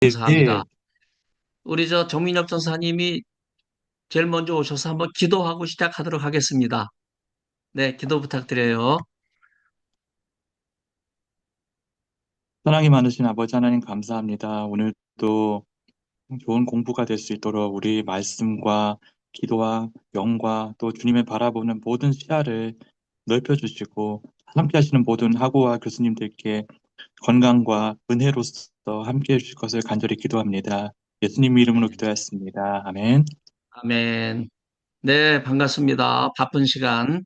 감사합니다. 예, 우리 정민엽 전사님이 제일 먼저 오셔서 한번 기도하고 시작하도록 하겠습니다. 네, 기도 부탁드려요. 사랑이 많으신 아버지 하나님 감사합니다. 오늘도 좋은 공부가 될 수 있도록 우리 말씀과 기도와 영과 또 주님을 바라보는 모든 시야를 넓혀주시고 함께 하시는 모든 학우와 교수님들께 건강과 은혜로서 함께 해주실 것을 간절히 기도합니다. 예수님 이름으로 아멘. 기도했습니다. 아멘. 아멘. 네, 반갑습니다. 바쁜 시간,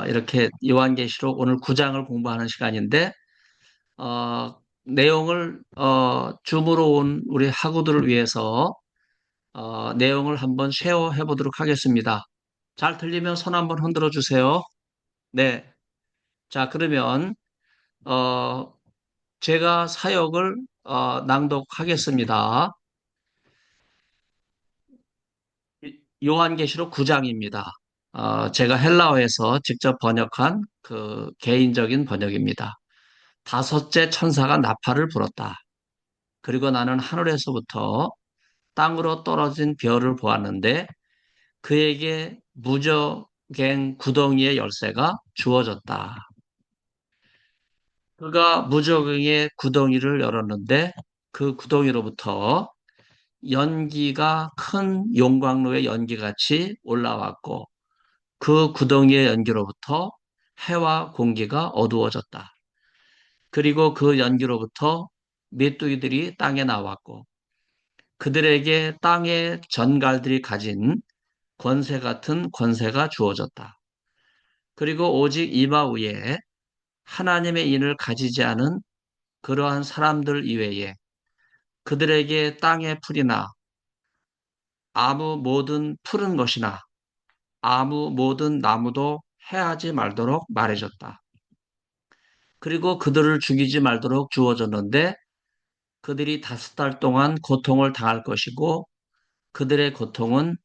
이렇게 요한계시록 오늘 9장을 공부하는 시간인데, 내용을, 줌으로 온 우리 학우들을 위해서, 내용을 한번 쉐어해 보도록 하겠습니다. 잘 들리면 손 한번 흔들어 주세요. 네. 자, 그러면, 어, 제가 사역을 낭독하겠습니다. 요한계시록 9장입니다. 제가 헬라어에서 직접 번역한 그 개인적인 번역입니다. 다섯째 천사가 나팔을 불었다. 그리고 나는 하늘에서부터 땅으로 떨어진 별을 보았는데 그에게 무저갱 구덩이의 열쇠가 주어졌다. 그가 무저갱의 구덩이를 열었는데 그 구덩이로부터 연기가 큰 용광로의 연기같이 올라왔고 그 구덩이의 연기로부터 해와 공기가 어두워졌다. 그리고 그 연기로부터 메뚜기들이 땅에 나왔고 그들에게 땅의 전갈들이 가진 권세 같은 권세가 주어졌다. 그리고 오직 이마 위에 하나님의 인을 가지지 않은 그러한 사람들 이외에 그들에게 땅의 풀이나 아무 모든 푸른 것이나 아무 모든 나무도 해하지 말도록 말해줬다. 그리고 그들을 죽이지 말도록 주어졌는데 그들이 5달 동안 고통을 당할 것이고 그들의 고통은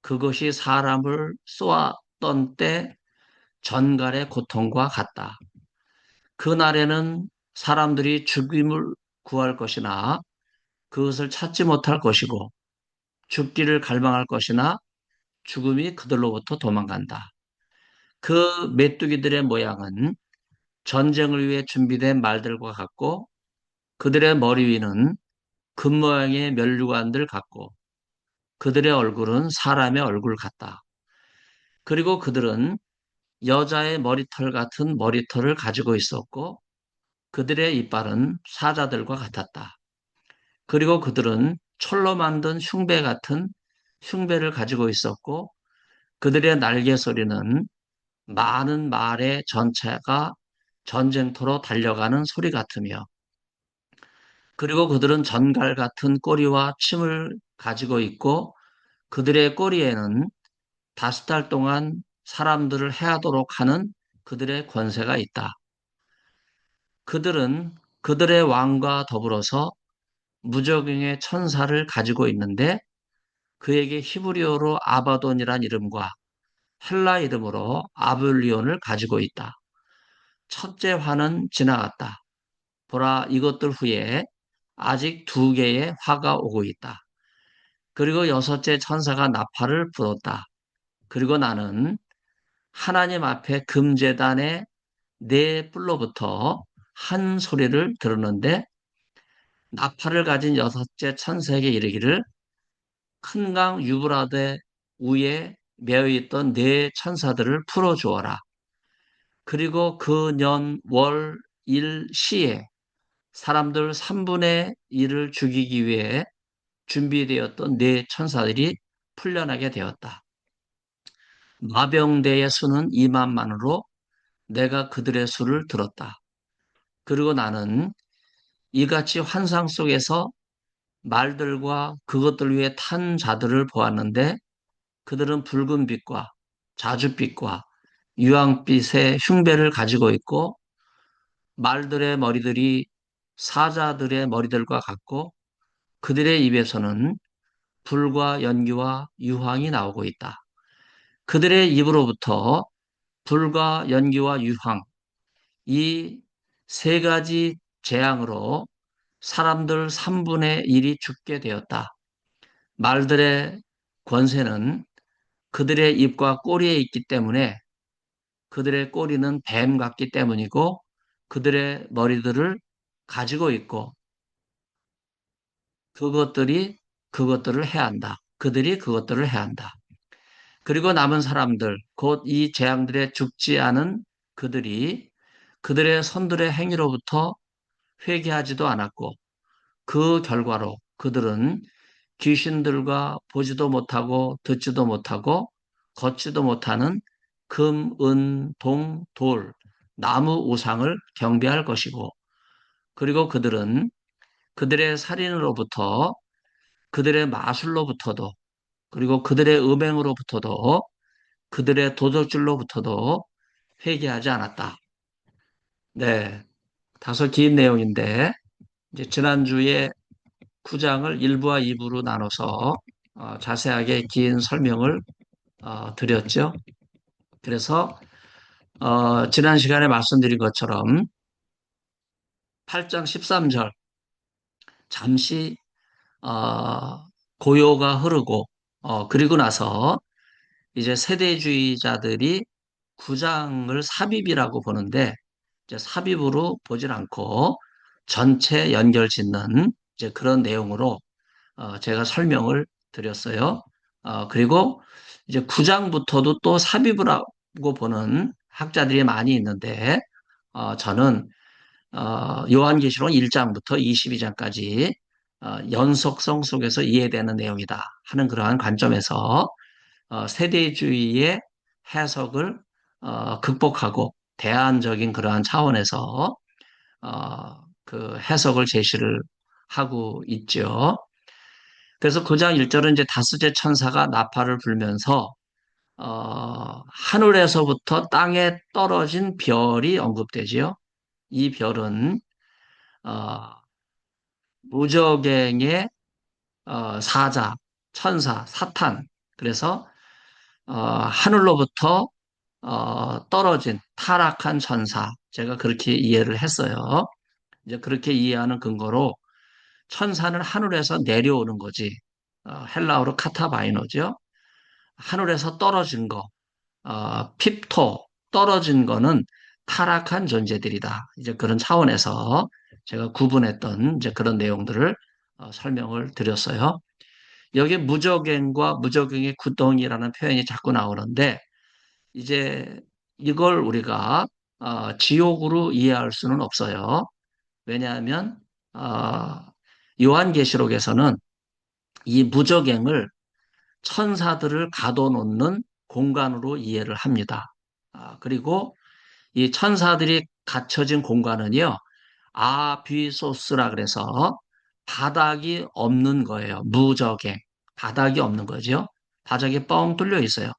그것이 사람을 쏘았던 때 전갈의 고통과 같다. 그날에는 사람들이 죽임을 구할 것이나 그것을 찾지 못할 것이고 죽기를 갈망할 것이나 죽음이 그들로부터 도망간다. 그 메뚜기들의 모양은 전쟁을 위해 준비된 말들과 같고 그들의 머리 위는 금 모양의 면류관들 같고 그들의 얼굴은 사람의 얼굴 같다. 그리고 그들은 여자의 머리털 같은 머리털을 가지고 있었고 그들의 이빨은 사자들과 같았다. 그리고 그들은 철로 만든 흉배 같은 흉배를 가지고 있었고 그들의 날개 소리는 많은 말의 전체가 전쟁터로 달려가는 소리 같으며 그리고 그들은 전갈 같은 꼬리와 침을 가지고 있고 그들의 꼬리에는 5달 동안 사람들을 해하도록 하는 그들의 권세가 있다. 그들은 그들의 왕과 더불어서 무적응의 천사를 가지고 있는데 그에게 히브리어로 아바돈이란 이름과 헬라 이름으로 아블리온을 가지고 있다. 첫째 화는 지나갔다. 보라, 이것들 후에 아직 2개의 화가 오고 있다. 그리고 여섯째 천사가 나팔을 불었다. 그리고 나는 하나님 앞에 금제단의 네 뿔로부터 한 소리를 들었는데 나팔을 가진 여섯째 천사에게 이르기를 큰 강 유브라데 위에 매어 있던 네 천사들을 풀어 주어라. 그리고 그 년, 월, 일, 시에 사람들 3분의 1을 죽이기 위해 준비되었던 네 천사들이 풀려나게 되었다. 마병대의 수는 2만만으로 내가 그들의 수를 들었다. 그리고 나는 이같이 환상 속에서 말들과 그것들 위에 탄 자들을 보았는데 그들은 붉은 빛과 자줏빛과 유황빛의 흉배를 가지고 있고 말들의 머리들이 사자들의 머리들과 같고 그들의 입에서는 불과 연기와 유황이 나오고 있다. 그들의 입으로부터 불과 연기와 유황, 이 세 가지 재앙으로 사람들 3분의 1이 죽게 되었다. 말들의 권세는 그들의 입과 꼬리에 있기 때문에 그들의 꼬리는 뱀 같기 때문이고 그들의 머리들을 가지고 있고 그것들이 그것들을 해야 한다. 그들이 그것들을 해야 한다. 그리고 남은 사람들, 곧 이 재앙들에 죽지 않은 그들이 그들의 손들의 행위로부터 회개하지도 않았고 그 결과로 그들은 귀신들과 보지도 못하고 듣지도 못하고 걷지도 못하는 금, 은, 동, 돌, 나무 우상을 경배할 것이고 그리고 그들은 그들의 살인으로부터 그들의 마술로부터도 그리고 그들의 음행으로부터도 그들의 도덕질로부터도 회개하지 않았다. 네, 다소 긴 내용인데 이제 지난주에 9장을 1부와 2부로 나눠서 자세하게 긴 설명을 드렸죠. 그래서 지난 시간에 말씀드린 것처럼 8장 13절 잠시 고요가 흐르고 그리고 나서 이제 세대주의자들이 9장을 삽입이라고 보는데 이제 삽입으로 보질 않고 전체 연결 짓는 이제 그런 내용으로 제가 설명을 드렸어요. 그리고 이제 9장부터도 또 삽입을 하고 보는 학자들이 많이 있는데 저는 요한계시록 1장부터 22장까지 연속성 속에서 이해되는 내용이다 하는 그러한 관점에서 세대주의의 해석을 극복하고 대안적인 그러한 차원에서 그 해석을 제시를 하고 있죠. 그래서 9장 1절은 이제 다섯째 천사가 나팔을 불면서 하늘에서부터 땅에 떨어진 별이 언급되지요. 이 별은 어, 무저갱의 사자, 천사, 사탄. 그래서 하늘로부터 떨어진 타락한 천사. 제가 그렇게 이해를 했어요. 이제 그렇게 이해하는 근거로 천사는 하늘에서 내려오는 거지. 헬라어로 카타바이노죠. 하늘에서 떨어진 거, 핍토, 떨어진 거는 타락한 존재들이다. 이제 그런 차원에서 제가 구분했던 이제 그런 내용들을 설명을 드렸어요. 여기 무적행과 무적행의 구덩이라는 표현이 자꾸 나오는데 이제 이걸 우리가 지옥으로 이해할 수는 없어요. 왜냐하면 어, 요한계시록에서는 이 무적행을 천사들을 가둬놓는 공간으로 이해를 합니다. 그리고 이 천사들이 갇혀진 공간은요, 아비소스라 그래서 바닥이 없는 거예요. 무적행. 바닥이 없는 거죠. 바닥이 뻥 뚫려 있어요.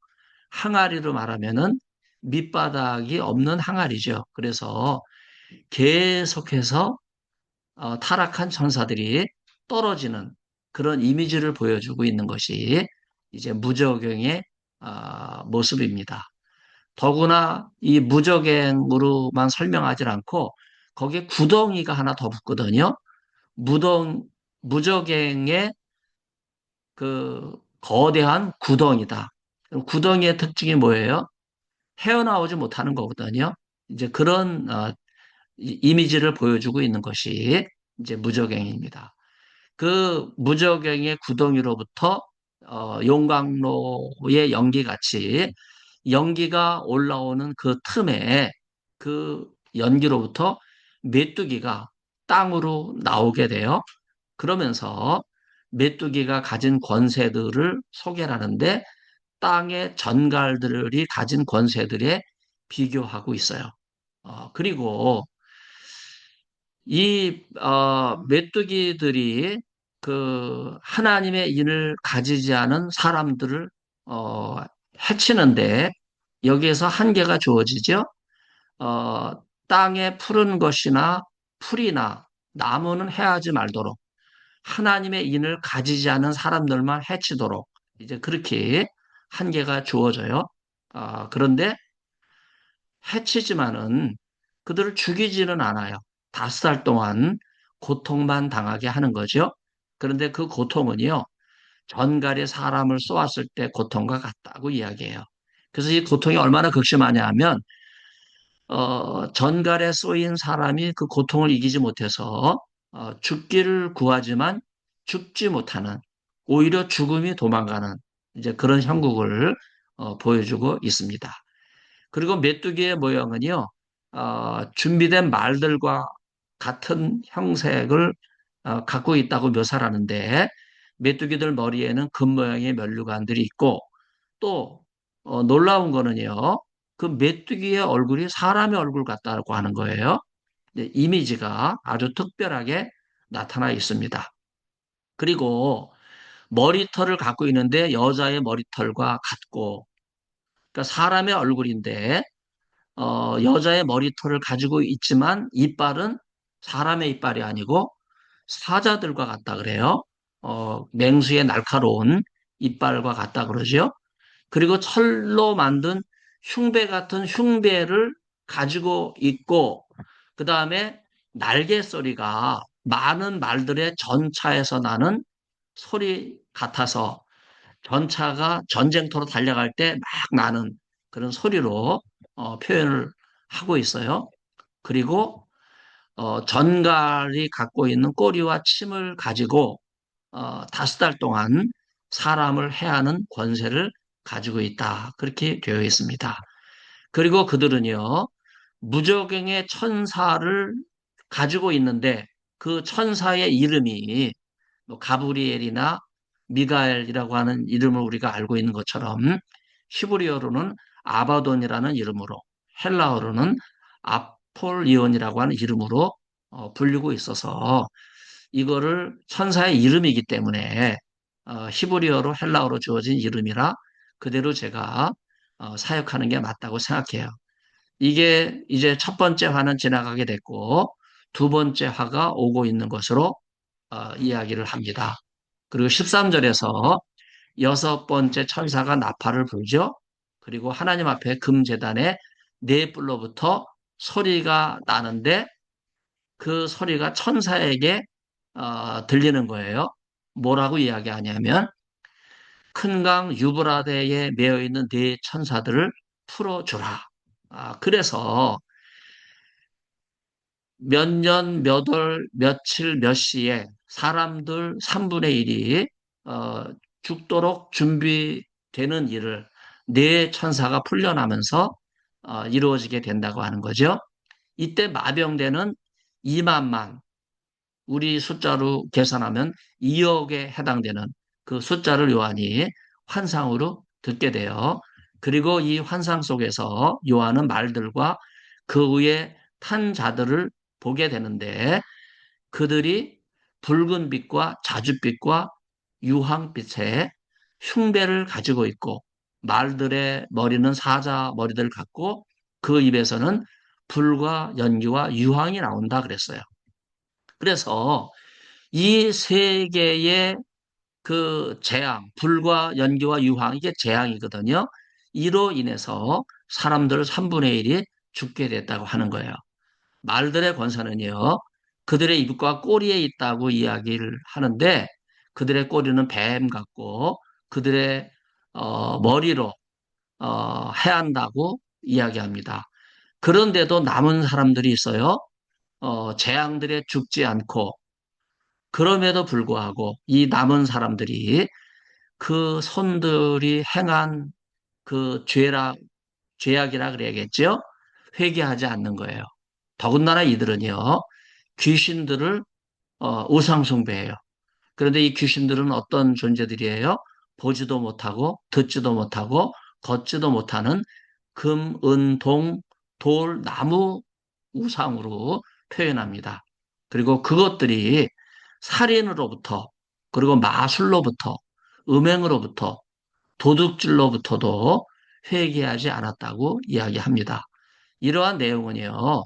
항아리로 말하면은 밑바닥이 없는 항아리죠. 그래서 계속해서 타락한 천사들이 떨어지는 그런 이미지를 보여주고 있는 것이 이제 무적행의 모습입니다. 더구나 이 무적행으로만 설명하지 않고 거기에 구덩이가 하나 더 붙거든요. 무적행의 그 거대한 구덩이다. 구덩이의 특징이 뭐예요? 헤어나오지 못하는 거거든요. 이제 그런 이미지를 보여주고 있는 것이 이제 무적행입니다. 그 무적행의 구덩이로부터 용광로의 연기같이 연기가 올라오는 그 틈에 그 연기로부터 메뚜기가 땅으로 나오게 돼요. 그러면서 메뚜기가 가진 권세들을 소개하는데 땅의 전갈들이 가진 권세들에 비교하고 있어요. 그리고 이 메뚜기들이 그 하나님의 인을 가지지 않은 사람들을 어, 해치는데 여기에서 한계가 주어지죠. 땅에 푸른 것이나 풀이나 나무는 해하지 말도록 하나님의 인을 가지지 않은 사람들만 해치도록 이제 그렇게 한계가 주어져요. 그런데 해치지만은 그들을 죽이지는 않아요. 5달 동안 고통만 당하게 하는 거죠. 그런데 그 고통은요, 전갈이 사람을 쏘았을 때 고통과 같다고 이야기해요. 그래서 이 고통이 얼마나 극심하냐 하면, 전갈에 쏘인 사람이 그 고통을 이기지 못해서 죽기를 구하지만 죽지 못하는, 오히려 죽음이 도망가는 이제 그런 형국을 보여주고 있습니다. 그리고 메뚜기의 모형은요, 준비된 말들과 같은 형색을 갖고 있다고 묘사를 하는데, 메뚜기들 머리에는 금 모양의 면류관들이 있고, 또 놀라운 거는요, 그 메뚜기의 얼굴이 사람의 얼굴 같다고 하는 거예요. 이미지가 아주 특별하게 나타나 있습니다. 그리고 머리털을 갖고 있는데 여자의 머리털과 같고, 그러니까 사람의 얼굴인데 여자의 머리털을 가지고 있지만 이빨은 사람의 이빨이 아니고 사자들과 같다 그래요. 맹수의 날카로운 이빨과 같다 그러죠. 그리고 철로 만든 흉배 같은 흉배를 가지고 있고, 그 다음에 날개 소리가 많은 말들의 전차에서 나는 소리 같아서 전차가 전쟁터로 달려갈 때 막 나는 그런 소리로 표현을 하고 있어요. 그리고 전갈이 갖고 있는 꼬리와 침을 가지고 5달 동안 사람을 해하는 권세를 가지고 있다. 그렇게 되어 있습니다. 그리고 그들은요, 무적행의 천사를 가지고 있는데 그 천사의 이름이 뭐 가브리엘이나 미가엘이라고 하는 이름을 우리가 알고 있는 것처럼 히브리어로는 아바돈이라는 이름으로, 헬라어로는 아폴리온이라고 하는 이름으로 불리고 있어서 이거를 천사의 이름이기 때문에 히브리어로 헬라어로 주어진 이름이라 그대로 제가 사역하는 게 맞다고 생각해요. 이게 이제 첫 번째 화는 지나가게 됐고 두 번째 화가 오고 있는 것으로 이야기를 합니다. 그리고 13절에서 여섯 번째 천사가 나팔을 불죠. 그리고 하나님 앞에 금제단에 네 뿔로부터 소리가 나는데 그 소리가 천사에게 들리는 거예요. 뭐라고 이야기하냐면 큰 강 유브라데에 매여 있는 네 천사들을 풀어주라. 그래서 몇 년, 몇 월, 며칠, 몇 시에 사람들 3분의 1이 죽도록 준비되는 일을 네 천사가 풀려나면서 이루어지게 된다고 하는 거죠. 이때 마병되는 2만만, 우리 숫자로 계산하면 2억에 해당되는 그 숫자를 요한이 환상으로 듣게 돼요. 그리고 이 환상 속에서 요한은 말들과 그 위에 탄 자들을 보게 되는데 그들이 붉은 빛과 자줏빛과 유황빛의 흉배를 가지고 있고 말들의 머리는 사자 머리들 같고 그 입에서는 불과 연기와 유황이 나온다 그랬어요. 그래서 이 세 개의 그 재앙, 불과 연기와 유황, 이게 재앙이거든요. 이로 인해서 사람들 3분의 1이 죽게 됐다고 하는 거예요. 말들의 권세는요, 그들의 입과 꼬리에 있다고 이야기를 하는데, 그들의 꼬리는 뱀 같고, 그들의 머리로 해한다고 이야기합니다. 그런데도 남은 사람들이 있어요. 재앙들에 죽지 않고, 그럼에도 불구하고 이 남은 사람들이 그 손들이 행한 그 죄악이라 그래야겠죠? 회개하지 않는 거예요. 더군다나 이들은요, 귀신들을 우상숭배해요. 그런데 이 귀신들은 어떤 존재들이에요? 보지도 못하고, 듣지도 못하고, 걷지도 못하는 금, 은, 동, 돌, 나무 우상으로 표현합니다. 그리고 그것들이 살인으로부터, 그리고 마술로부터, 음행으로부터, 도둑질로부터도 회개하지 않았다고 이야기합니다. 이러한 내용은요,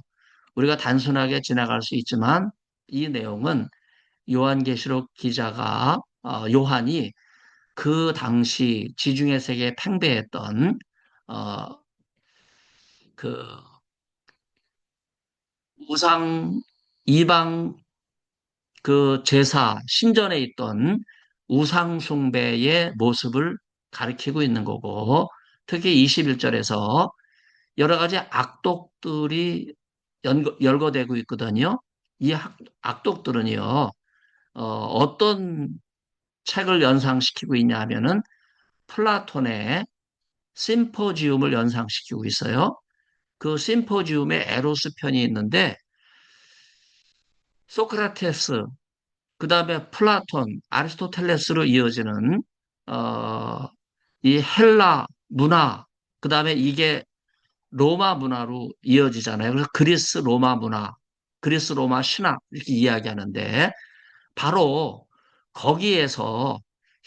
우리가 단순하게 지나갈 수 있지만 이 내용은 요한계시록 기자가 요한이 그 당시 지중해 세계에 팽배했던 어, 그 우상 이방 그 제사, 신전에 있던 우상숭배의 모습을 가리키고 있는 거고, 특히 21절에서 여러 가지 악독들이 열거되고 있거든요. 이 악독들은요, 어떤 책을 연상시키고 있냐 하면은 플라톤의 심포지움을 연상시키고 있어요. 그 심포지움에 에로스 편이 있는데 소크라테스, 그 다음에 플라톤, 아리스토텔레스로 이어지는 어, 이 헬라 문화, 그 다음에 이게 로마 문화로 이어지잖아요. 그래서 그리스 로마 문화, 그리스 로마 신학 이렇게 이야기하는데 바로 거기에서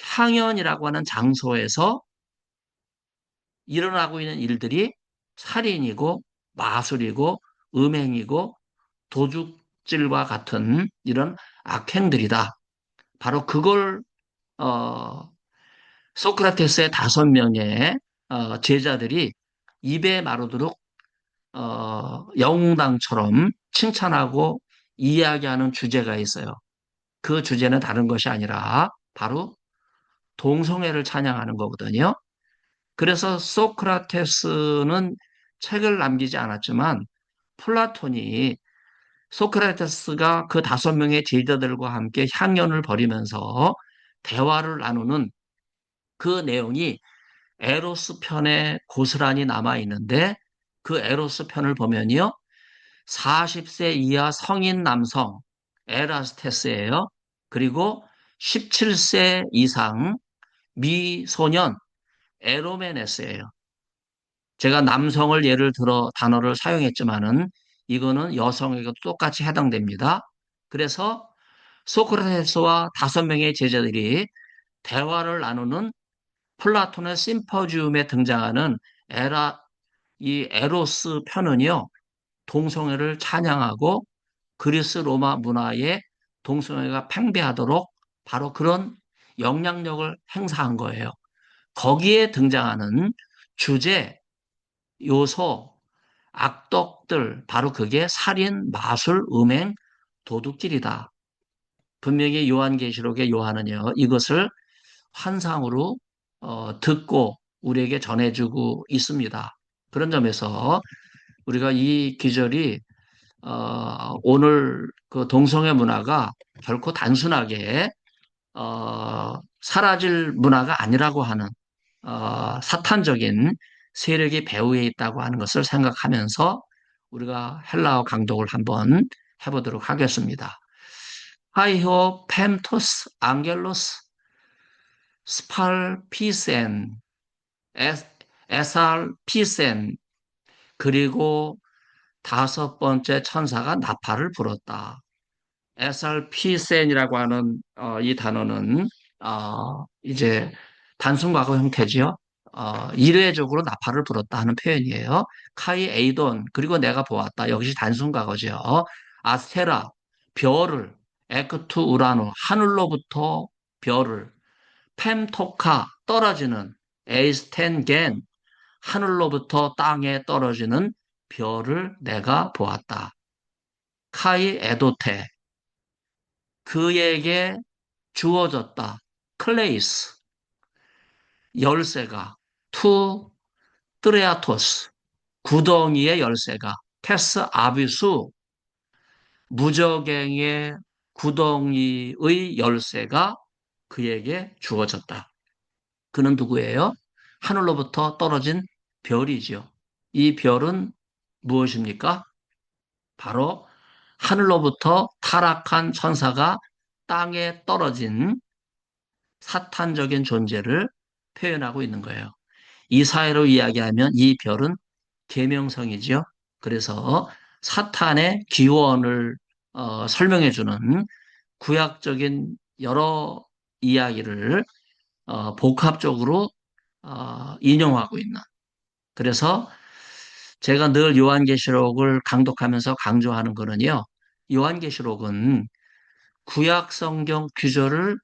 향연이라고 하는 장소에서 일어나고 있는 일들이 살인이고 마술이고 음행이고 도둑질과 같은 이런 악행들이다. 바로 그걸 어, 소크라테스의 5명의 제자들이 입에 마르도록 영웅당처럼 칭찬하고 이야기하는 주제가 있어요. 그 주제는 다른 것이 아니라 바로 동성애를 찬양하는 거거든요. 그래서 소크라테스는 책을 남기지 않았지만 플라톤이 소크라테스가 그 5명의 제자들과 함께 향연을 벌이면서 대화를 나누는 그 내용이 에로스 편에 고스란히 남아 있는데 그 에로스 편을 보면요. 40세 이하 성인 남성 에라스테스예요. 그리고 17세 이상 미소년 에로메네스예요. 제가 남성을 예를 들어 단어를 사용했지만은 이거는 여성에게도 똑같이 해당됩니다. 그래서 소크라테스와 5명의 제자들이 대화를 나누는 플라톤의 심포지움에 등장하는 이 에로스 편은요, 동성애를 찬양하고 그리스 로마 문화에 동성애가 팽배하도록 바로 그런 영향력을 행사한 거예요. 거기에 등장하는 주제, 요소, 악덕들, 바로 그게 살인, 마술, 음행, 도둑질이다. 분명히 요한계시록의 요한은요, 이것을 환상으로 듣고 우리에게 전해주고 있습니다. 그런 점에서 우리가 이 기절이 오늘 그 동성애 문화가 결코 단순하게 사라질 문화가 아니라고 하는 사탄적인 세력이 배후에 있다고 하는 것을 생각하면서 우리가 헬라어 강독을 한번 해보도록 하겠습니다. 하이호 펜토스 앙겔로스 스팔피센 에살피센 그리고 5번째 천사가 나팔을 불었다. SRP센이라고 하는 이 단어는 이제 단순 과거 형태지요. 일회적으로 나팔을 불었다 하는 표현이에요. 카이 에이돈 그리고 내가 보았다. 역시 단순 과거죠. 아스테라 별을 에크투 우라노 하늘로부터 별을 펜토카 떨어지는 에이스텐겐 하늘로부터 땅에 떨어지는 별을 내가 보았다. 카이 에도테 그에게 주어졌다. 클레이스 열쇠가 투 트레아토스 구덩이의 열쇠가 테스 아비수 무저갱의 구덩이의 열쇠가 그에게 주어졌다. 그는 누구예요? 하늘로부터 떨어진 별이지요. 이 별은 무엇입니까? 바로 하늘로부터 타락한 천사가 땅에 떨어진 사탄적인 존재를 표현하고 있는 거예요. 이 사회로 이야기하면 이 별은 계명성이지요. 그래서 사탄의 기원을 설명해주는 구약적인 여러 이야기를 복합적으로 인용하고 있는. 그래서 제가 늘 요한계시록을 강독하면서 강조하는 거는요. 요한계시록은 구약 성경 규절을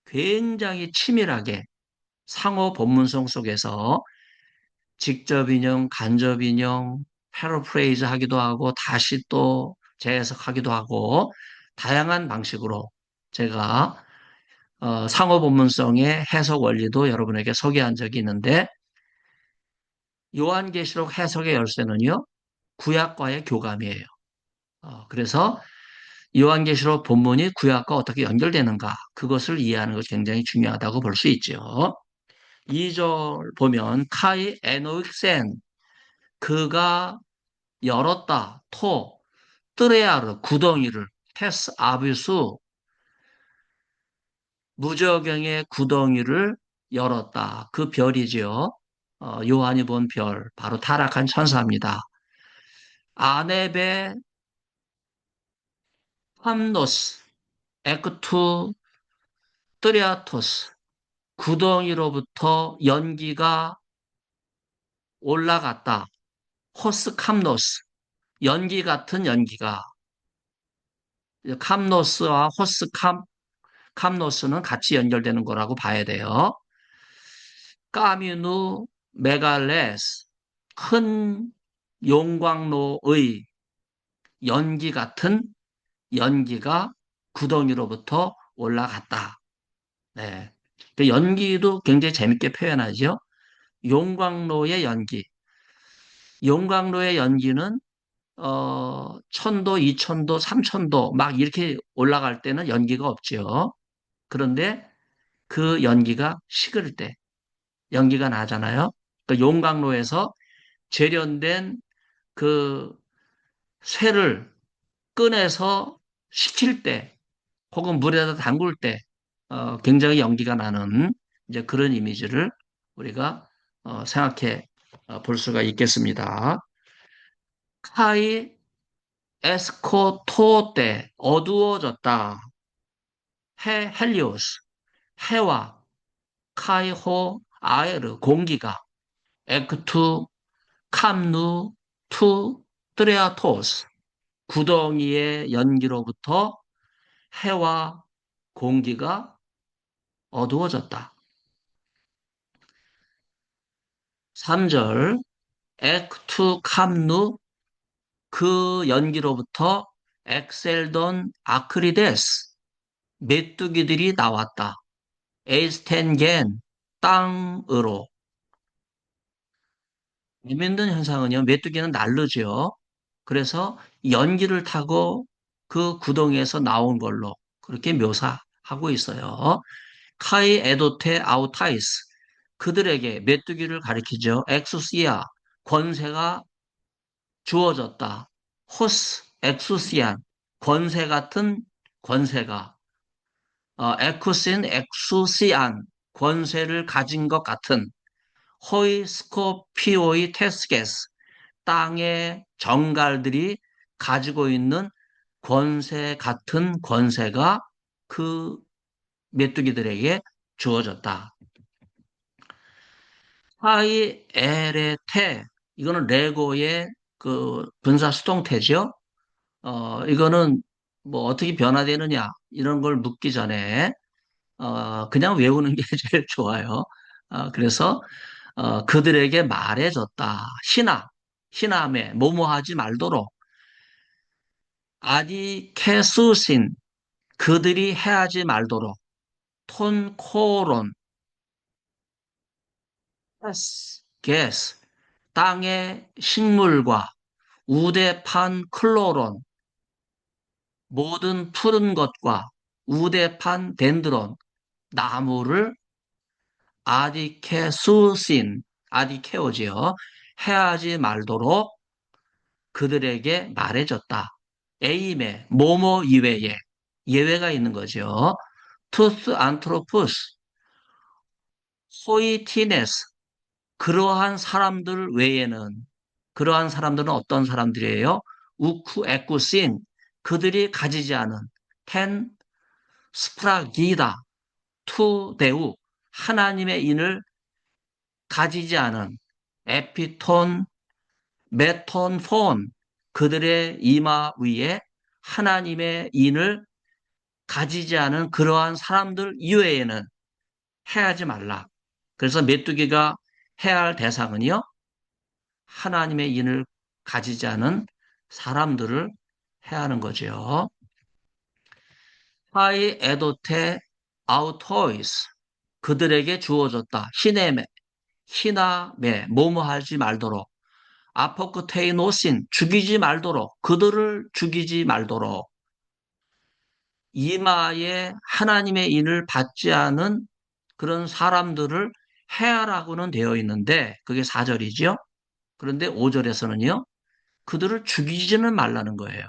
굉장히 치밀하게 상호 본문성 속에서 직접 인용, 간접 인용, 패러프레이즈 하기도 하고 다시 또 재해석하기도 하고 다양한 방식으로 제가 상호본문성의 해석 원리도 여러분에게 소개한 적이 있는데 요한계시록 해석의 열쇠는요, 구약과의 교감이에요. 그래서 요한계시록 본문이 구약과 어떻게 연결되는가, 그것을 이해하는 것이 굉장히 중요하다고 볼 수 있죠. 2절 보면 카이 에노익센, 그가 열었다. 토 뜨레아르, 구덩이를. 테스 아비수, 무저경의 구덩이를 열었다. 그 별이지요. 요한이 본 별, 바로 타락한 천사입니다. 아네베 함노스 에크투 뜨레아토스, 구덩이로부터 연기가 올라갔다. 호스캄노스, 연기 같은 연기가. 캄노스와 캄노스는 같이 연결되는 거라고 봐야 돼요. 까뮤누 메갈레스, 큰 용광로의 연기 같은 연기가 구덩이로부터 올라갔다. 네. 그 연기도 굉장히 재밌게 표현하죠. 용광로의 연기. 용광로의 연기는 천도, 이천도, 삼천도 막 이렇게 올라갈 때는 연기가 없죠. 그런데 그 연기가 식을 때 연기가 나잖아요. 그 용광로에서 재련된 그 쇠를 꺼내서 식힐 때 혹은 물에다 담글 때 굉장히 연기가 나는 이제 그런 이미지를 우리가 생각해 볼 수가 있겠습니다. 카이 에스코토 때 어두워졌다. 헬리오스, 해와 카이호 아에르, 공기가 에크투 캄누 투 트레아토스, 구덩이의 연기로부터 해와 공기가 어두워졌다. 3절 엑투 캄누, 그 연기로부터 엑셀돈 아크리데스, 메뚜기들이 나왔다. 에이스텐겐, 땅으로. 재밌는 현상은요, 메뚜기는 날르죠. 그래서 연기를 타고 그 구덩이에서 나온 걸로 그렇게 묘사하고 있어요. 카이 에도테 아우타이스, 그들에게 메뚜기를 가리키죠. 엑수시아, 권세가 주어졌다. 호스 엑수시안, 권세 같은 권세가. 에쿠신 엑수시안, 권세를 가진 것 같은. 호이 스코피오이 테스게스, 땅의 정갈들이 가지고 있는 권세 같은 권세가 그 메뚜기들에게 주어졌다. 하이 에레테, 이거는 레고의 그 분사 수동태죠. 이거는 뭐 어떻게 변화되느냐 이런 걸 묻기 전에 그냥 외우는 게 제일 좋아요. 그래서 그들에게 말해줬다. 희남에 뭐뭐하지 말도록. 아디케수신, 그들이 해하지 말도록. 톤코론, 게스, 땅의 식물과 우대판 클로론, 모든 푸른 것과 우대판 덴드론, 나무를 아디케수신, 아디케오지요. 해하지 말도록 그들에게 말해줬다. 에임에, 모모 이외에, 예외가 있는 거죠. 투스 안트로푸스, 호이티네스, 그러한 사람들 외에는, 그러한 사람들은 어떤 사람들이에요? 우쿠 에쿠신, 그들이 가지지 않은 텐 스프라기다 투 데우, 하나님의 인을 가지지 않은 에피톤 메톤 폰, 그들의 이마 위에 하나님의 인을 가지지 않은 그러한 사람들 이외에는 해하지 말라. 그래서 메뚜기가 해야 할 대상은요, 하나님의 인을 가지지 않은 사람들을 해야 하는 거죠. 하이 에도테 아우토이스. 그들에게 주어졌다. 희나매, 뭐뭐 하지 말도록. 아포크테이노신, 죽이지 말도록. 그들을 죽이지 말도록. 이마에 하나님의 인을 받지 않은 그런 사람들을 해하라고는 되어 있는데, 그게 4절이죠. 그런데 5절에서는요, 그들을 죽이지는 말라는 거예요.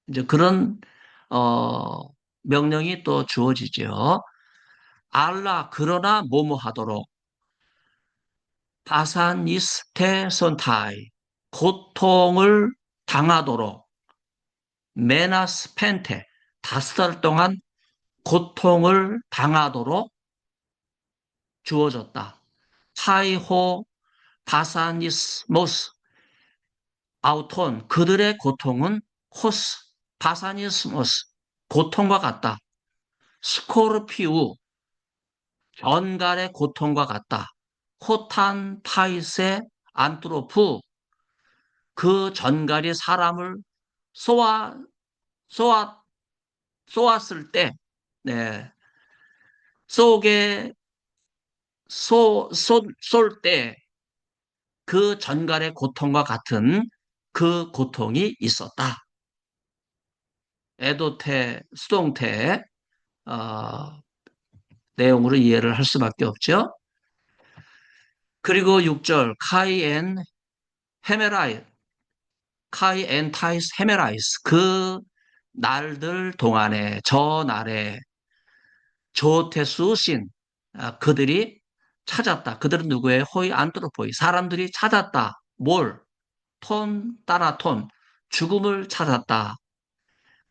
이제 그런, 어, 명령이 또 주어지죠. 알라, 그러나 뭐뭐 하도록. 바산이스테선타이, 고통을 당하도록. 메나스펜테, 5달 동안 고통을 당하도록 주어졌다. 타이호 바사니스모스 아우톤 그들의 고통은 호스 바사니스모스 고통과 같다. 스코르피우 전갈의 고통과 같다. 호탄 타이세 안트로프 그 전갈이 사람을 쏘아 쏘아 쏘았을 때 네, 쏘게 쏠 때 그 전갈의 고통과 같은 그 고통이 있었다. 애도태, 수동태 어, 내용으로 이해를 할 수밖에 없죠. 그리고 6절 헤메라이 카이 엔 타이스 헤메라이스 그 날들 동안에 저 날에 조테수신 그들이 찾았다. 그들은 누구예요? 호이 안트로포이 사람들이 찾았다. 뭘? 톤 따라 톤 죽음을 찾았다.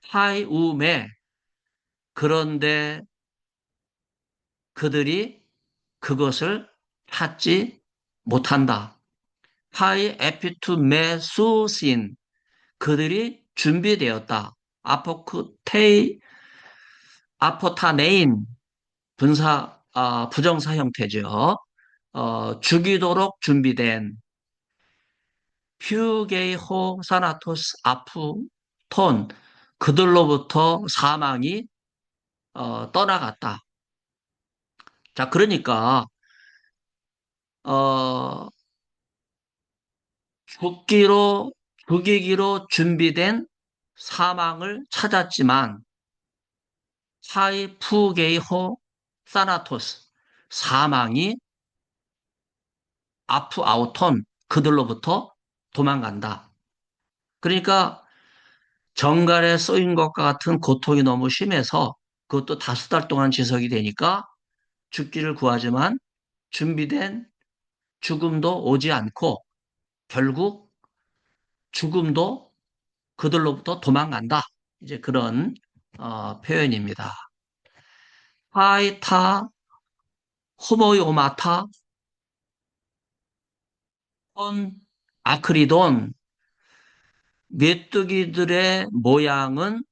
하이우메 그런데 그들이 그것을 찾지 못한다. 하이 에피투메수신 그들이 준비되었다. 아포크테이 아포타네인 부정사 형태죠. 죽이도록 준비된 퓨게이호 사나토스 아프톤 그들로부터 사망이 떠나갔다. 자, 그러니까 어, 죽기로 죽이기로 준비된 사망을 찾았지만 사이푸게이호 사나토스 사망이 아프아우톤 그들로부터 도망간다. 그러니까 정갈에 쏘인 것과 같은 고통이 너무 심해서 그것도 5달 동안 지속이 되니까 죽기를 구하지만 준비된 죽음도 오지 않고 결국 죽음도 그들로부터 도망간다. 이제 그런 표현입니다. 파이타 호모요마타 온 아크리돈 메뚜기들의 모양은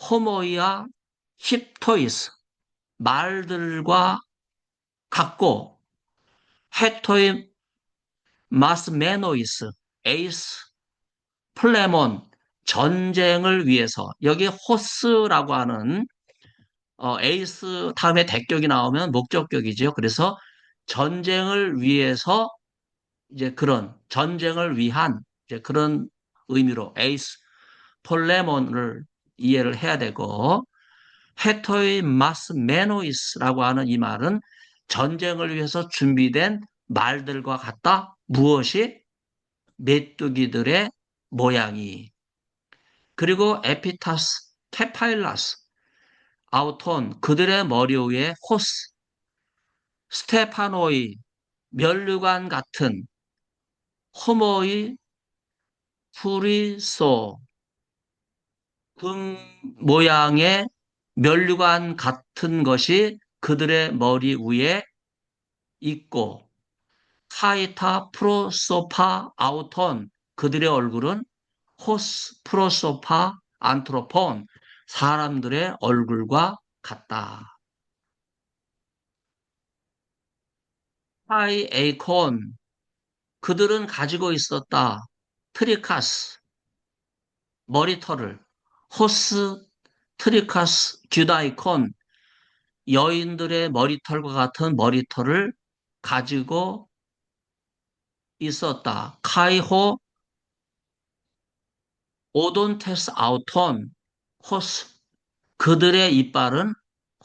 호모이아 힙토이스 말들과 같고 헤토이 마스메노이스 에이스 플레몬 전쟁을 위해서 여기 호스라고 하는 에이스 다음에 대격이 나오면 목적격이죠. 그래서 전쟁을 위해서 이제 그런 전쟁을 위한 이제 그런 의미로 에이스 폴레몬을 이해를 해야 되고 헤토이 마스 메노이스라고 하는 이 말은 전쟁을 위해서 준비된 말들과 같다. 무엇이? 메뚜기들의 모양이. 그리고 에피타스, 케파일라스, 아우톤, 그들의 머리 위에 호스, 스테파노이, 면류관 같은 호모의 프리소, 금 모양의 면류관 같은 것이 그들의 머리 위에 있고, 카이타 프로소파 아우톤, 그들의 얼굴은 호스 프로소파 안트로폰, 사람들의 얼굴과 같다. 하이 에이콘, 그들은 가지고 있었다. 트리카스, 머리털을, 호스 트리카스 규다이콘, 여인들의 머리털과 같은 머리털을 가지고 있었다. 카이호 오돈테스 아우톤, 호스, 그들의 이빨은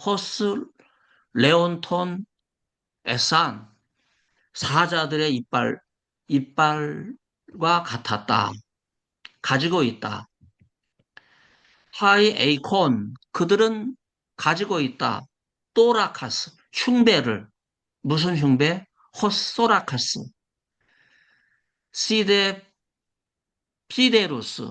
호스 레온톤 에산, 사자들의 이빨과 같았다. 가지고 있다. 하이 에이콘, 그들은 가지고 있다. 또라카스, 흉배를, 무슨 흉배? 호소라카스, 시데 피데루스,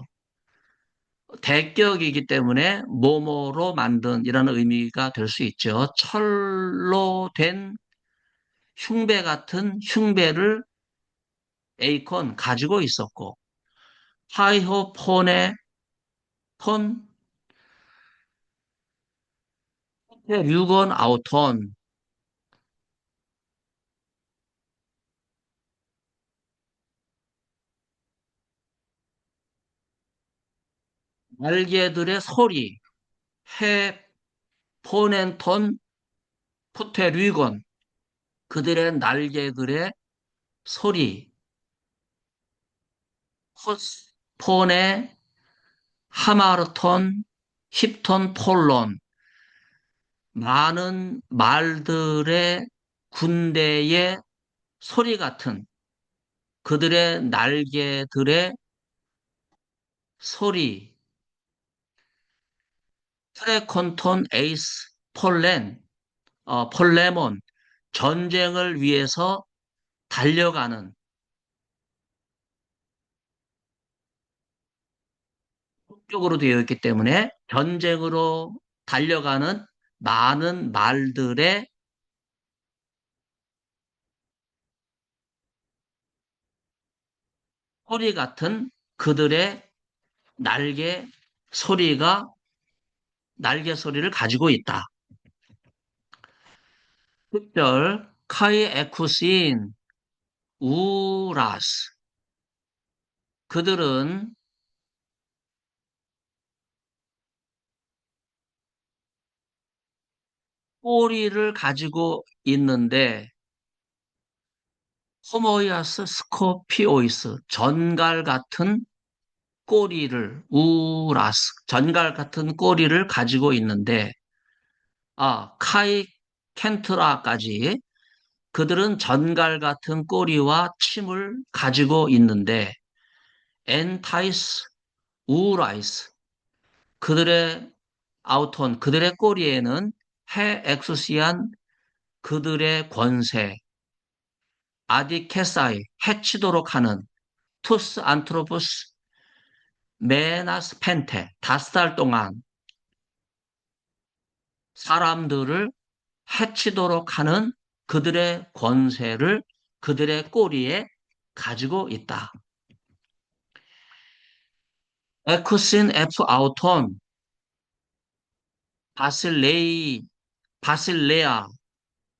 대격이기 때문에 모모로 만든 이라는 의미가 될 수 있죠. 철로 된 흉배 같은 흉배를 에이콘 가지고 있었고, 하이호폰의 폰, 류건 아우톤, 날개들의 소리, 해 포넨톤 푸테류건, 그들의 날개들의 소리, 폰의 하마르톤, 힙톤 폴론, 많은 말들의 군대의 소리 같은 그들의 날개들의 소리, 트레콘톤 에이스 폴레몬, 전쟁을 위해서 달려가는, 쪽으로 되어 있기 때문에 전쟁으로 달려가는 많은 말들의 소리 같은 그들의 날개 소리가 날개 소리를 가지고 있다. 10절 카이 에쿠신 우라스, 그들은 꼬리를 가지고 있는데 호모이아스 스코피오이스, 전갈 같은 꼬리를 우라스, 전갈 같은 꼬리를 가지고 있는데, 카이 켄트라까지 그들은 전갈 같은 꼬리와 침을 가지고 있는데 엔타이스 우라이스, 그들의 그들의 꼬리에는 해 엑소시안, 그들의 권세, 아디케사이, 해치도록 하는, 투스 안트로푸스 메나스 펜테, 5달 동안 사람들을 해치도록 하는 그들의 권세를 그들의 꼬리에 가지고 있다. 에쿠신 F 아우톤, 바실레이, 바실레아,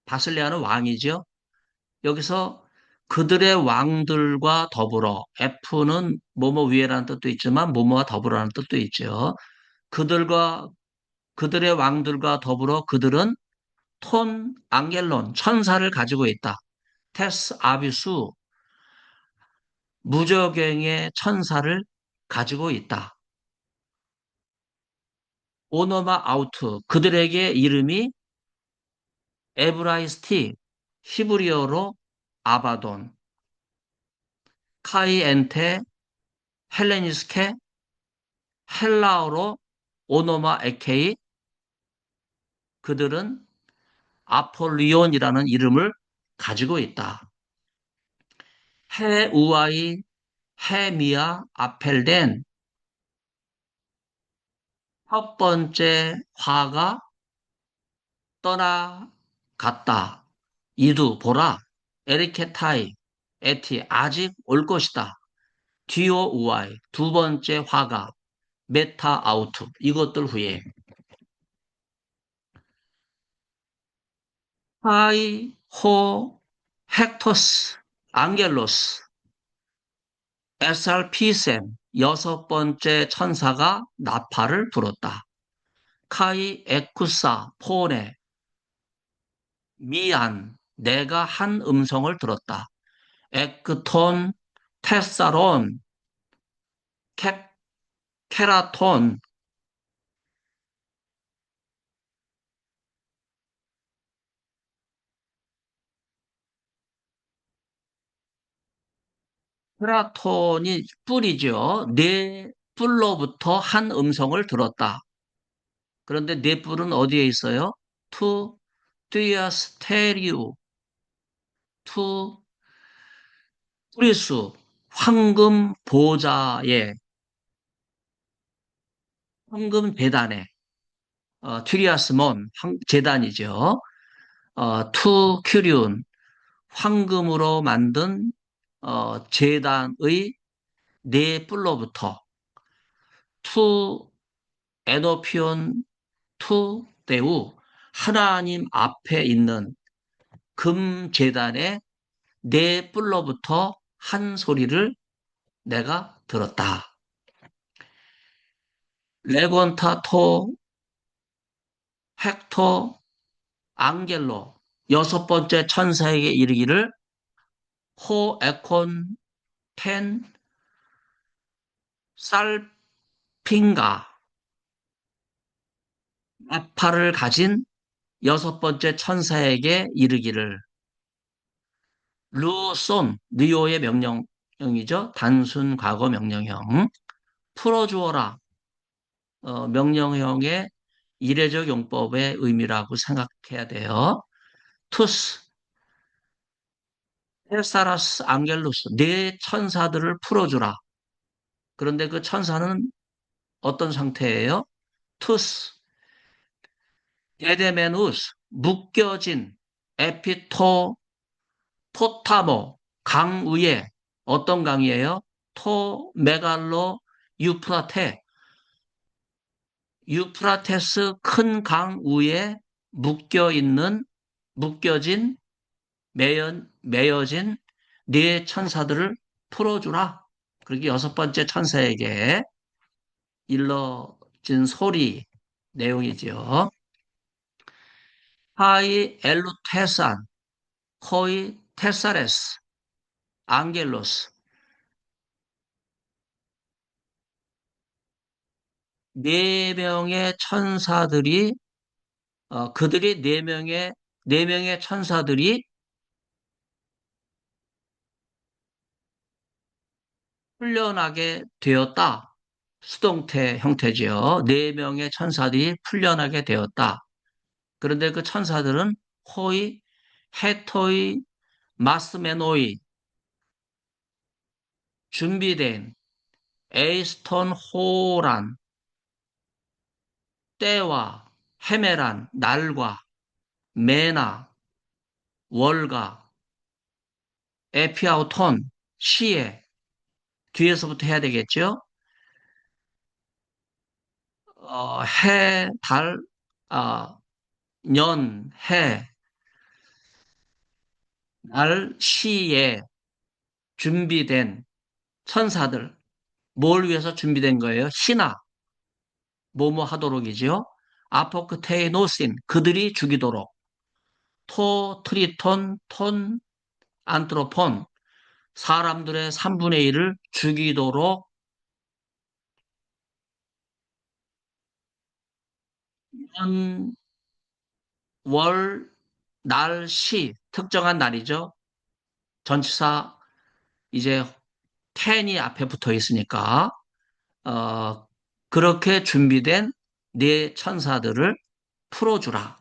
바실레아는 왕이죠. 여기서 그들의 왕들과 더불어, F는 뭐뭐 위에라는 뜻도 있지만 뭐뭐와 더불어라는 뜻도 있죠. 그들과 그들의 왕들과 더불어 그들은 톤 앙겔론, 천사를 가지고 있다. 테스 아비수, 무저갱의 천사를 가지고 있다. 오노마 아우트, 그들에게 이름이 에브라이스티, 히브리어로 아바돈, 카이엔테, 헬레니스케, 헬라어로 오노마 에케이, 그들은 아폴리온이라는 이름을 가지고 있다. 헤우아이, 헤미야, 아펠덴, 첫 번째 화가 떠나갔다. 이두 보라. 에리케타이 에티 아직 올 것이다. 디오 우아이 두 번째 화가 메타 아우트 이것들 후에 하이 호 헥토스 앙겔로스 SRP셈 여섯 번째 천사가 나팔을 불었다. 카이 에쿠사 폰에 미안, 내가 한 음성을 들었다. 에크톤, 테사론, 케, 케라톤, 케라톤이 뿔이죠. 네 뿔로부터 한 음성을 들었다. 그런데 네 뿔은 어디에 있어요? 투, 띠아스테리우, 투, 뿌리수, 황금 보좌에, 황금 재단에, 튀리아스몬, 재단이죠. 투 큐리온, 황금으로 만든 제단의 네 뿔로부터 투 에노피온 투 대우 하나님 앞에 있는 금 제단의 네 뿔로부터 한 소리를 내가 들었다. 레곤타 토 헥토 앙겔로 여섯 번째 천사에게 이르기를 호 에콘 펜 살핑가 나팔을 가진 여섯 번째 천사에게 이르기를 루손 리오의 명령형이죠. 단순 과거 명령형 풀어주어라 명령형의 이례적 용법의 의미라고 생각해야 돼요. 투스 헬사라스 앙겔루스 네 천사들을 풀어주라. 그런데 그 천사는 어떤 상태예요? 투스 에데메누스 묶여진 에피토 포타모 강 위에 어떤 강이에요? 토 메갈로 유프라테 유프라테스 큰 강 위에 묶여 있는 묶여진 매여진 네 천사들을 풀어주라. 그렇게 여섯 번째 천사에게 일러진 소리 내용이지요. 하이 엘루테산 호이 테사레스 앙겔로스 네 명의 천사들이 그들이 네 명의 천사들이 풀려나게 되었다. 수동태 형태지요. 네 명의 천사들이 풀려나게 되었다. 그런데 그 천사들은 호이, 헤토이, 마스메노이, 준비된 에이스톤 호란, 때와 헤메란, 날과 메나, 월가, 에피아우톤, 시에 뒤에서부터 해야 되겠죠? 해, 달, 아, 년, 해, 날, 시에 준비된 천사들, 뭘 위해서 준비된 거예요? 신하, 뭐뭐 하도록이지요? 아포크테이노신, 그들이 죽이도록. 토, 트리톤, 톤, 안트로폰, 사람들의 3분의 1을 죽이도록 년, 월, 날, 시, 특정한 날이죠. 전치사 이제 텐이 앞에 붙어 있으니까 어, 그렇게 준비된 네 천사들을 풀어주라.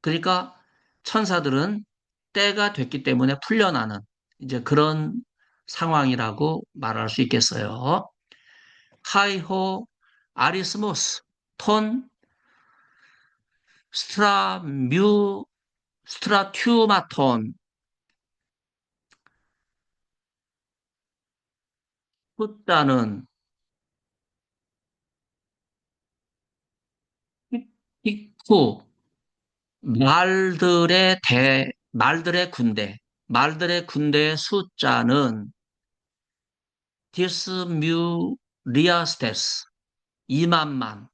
그러니까 천사들은 때가 됐기 때문에 풀려나는 이제 그런 상황이라고 말할 수 있겠어요. 카이호 아리스모스 톤 스트라뮤 스트라튜마톤 숫자는 틱후 말들의 군대 말들의 군대의 숫자는 디스뮤리아스테스 2만만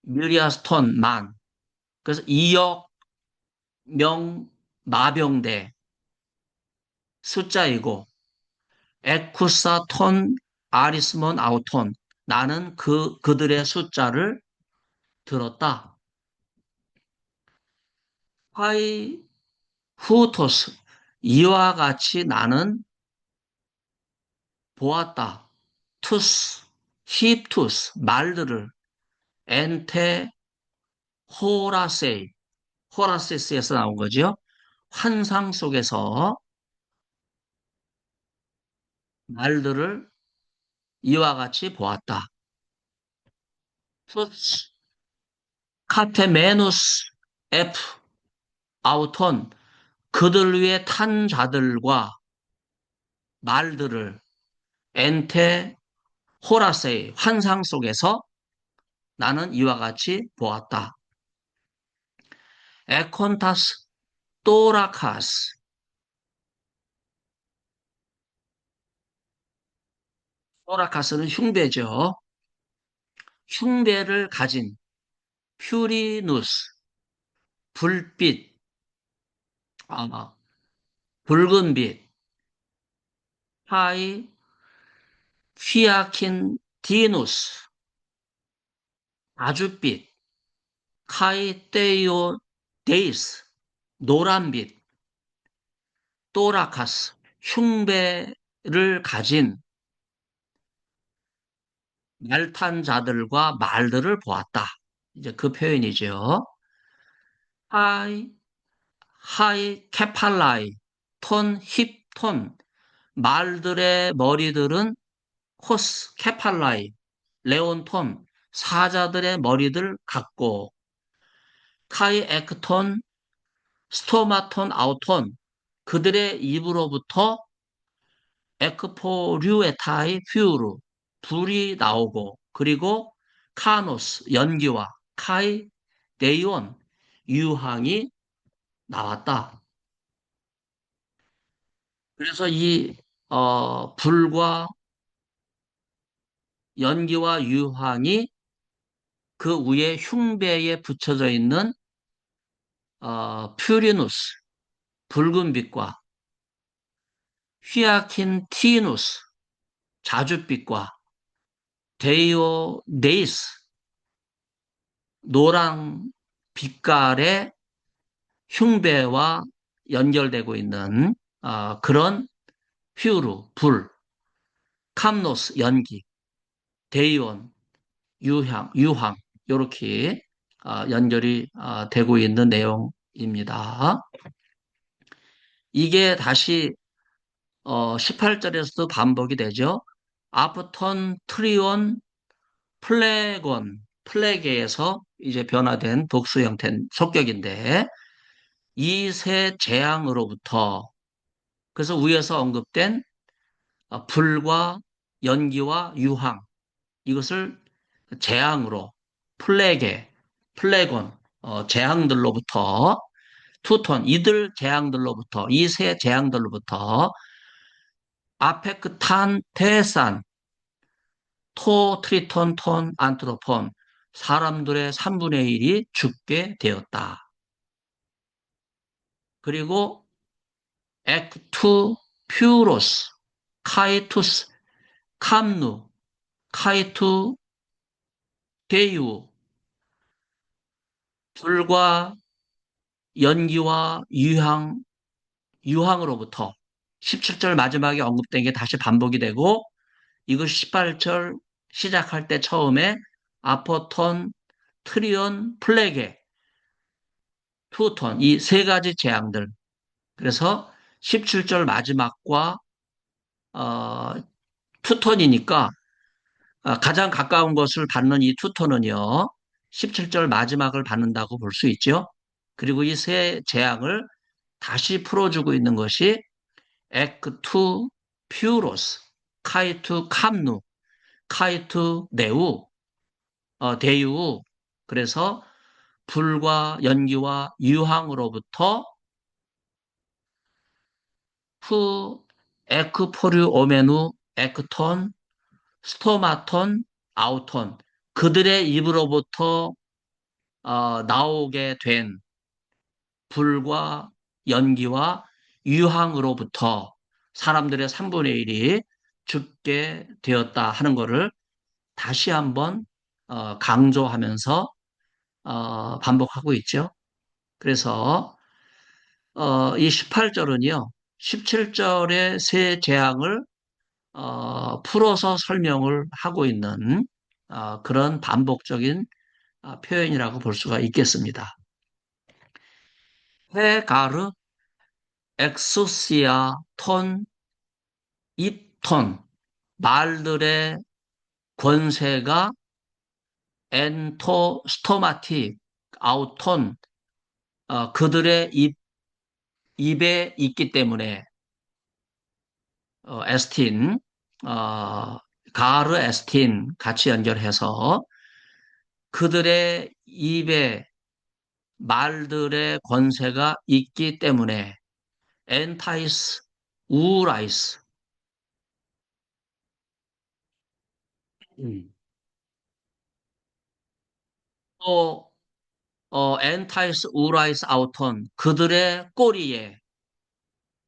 뮤리아스톤 만. 그래서 2억 명 마병대 숫자이고 에쿠사 톤 아리스몬 아우톤 나는 그들의 숫자를 들었다. 파이 후토스 이와 같이 나는 보았다. 투스 힙투스 말들을 엔테 호라세이 호라세스에서 나온 거죠. 환상 속에서 말들을 이와 같이 보았다. 투스 카테메누스 F 아우톤 그들 위에 탄 자들과 말들을 엔테 호라세이 환상 속에서 나는 이와 같이 보았다. 에콘타스 또라카스 또라카스는 흉배죠. 흉배를 가진 퓨리누스 불빛 아, 붉은 빛 하이 휘아킨 디누스 아주빛 카이테이오 데이스 노란빛 또라카스 흉배를 가진 말탄 자들과 말들을 보았다. 이제 그 표현이죠. 하이, 하이, 케팔라이, 톤, 힙, 톤. 말들의 머리들은 코스, 케팔라이, 레온 톤. 사자들의 머리들 같고, 카이, 에크톤, 스토마톤, 아우톤. 그들의 입으로부터 에크포류에타이 퓨르, 불이 나오고, 그리고 카노스, 연기와 카이, 네이온, 유황이 나왔다. 그래서 불과 연기와 유황이 그 위에 흉배에 붙여져 있는 퓨리누스, 붉은 빛과 휘아킨티누스, 자줏빛과 데이오네이스, 노랑 빛깔의 흉배와 연결되고 있는 그런 퓨르, 불, 캄노스, 연기, 데이온, 유황, 이렇게 연결이 되고 있는 내용입니다. 이게 다시 18절에서도 반복이 되죠. 아프톤, 트리온, 플레곤, 플레게에서 이제 변화된 복수 형태 속격인데 이 세 재앙으로부터 그래서 위에서 언급된 불과 연기와 유황 이것을 재앙으로 플레게, 플레곤 재앙들로부터 투톤 이들 재앙들로부터 이 세 재앙들로부터 아페크탄 테산 토 트리톤 톤 안트로폰 사람들의 3분의 1이 죽게 되었다. 그리고 액투 퓨로스 카이투스 캄누 카이투 데이우 불과 연기와 유황으로부터 17절 마지막에 언급된 게 다시 반복이 되고 이것이 18절 시작할 때 처음에 아포톤, 트리온, 플레게, 투톤 이 세 가지 재앙들 그래서 17절 마지막과 어, 투톤이니까 가장 가까운 것을 받는 이 투톤은요 17절 마지막을 받는다고 볼 수 있죠. 그리고 이 세 재앙을 다시 풀어주고 있는 것이 액투 퓨로스, 카이투 캄누, 카이투 네우, 대유. 그래서 불과 연기와 유황으로부터 후 에크포류 오메누, 에크톤, 스토마톤, 아우톤. 그들의 입으로부터 나오게 된 불과 연기와 유황으로부터 사람들의 3분의 1이 죽게 되었다 하는 것을 다시 한번 강조하면서 반복하고 있죠. 그래서 이 18절은요, 17절의 세 재앙을 풀어서 설명을 하고 있는 그런 반복적인 표현이라고 볼 수가 있겠습니다. 헤가르, 엑소시아, 톤, 입톤, 말들의 권세가 엔토, 스토마틱, 아우톤, 그들의 입에 있기 때문에 에스틴, 어, 가르 에스틴 같이 연결해서 그들의 입에 말들의 권세가 있기 때문에 엔타이스, 우라이스, 음. 또 엔타이스, 우라이스, 아우톤 그들의 꼬리에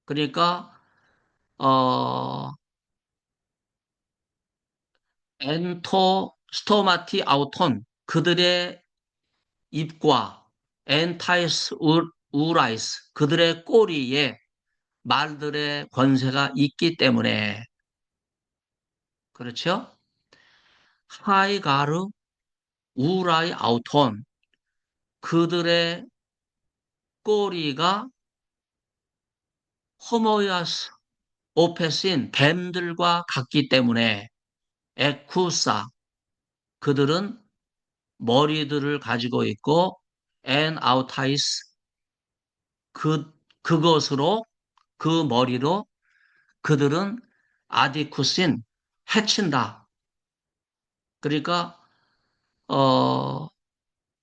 그러니까 어, 엔토, 스토마티, 아우톤 그들의 입과 엔타이스, 우라이스 그들의 꼬리에 말들의 권세가 있기 때문에 그렇죠? 하이가르, 우라이, 아우톤 그들의 꼬리가 호모이아스, 오페신 뱀들과 같기 때문에 에쿠사 그들은 머리들을 가지고 있고 엔 아우타이스 그것으로 그 머리로 그들은 아디쿠신 해친다. 그러니까 어,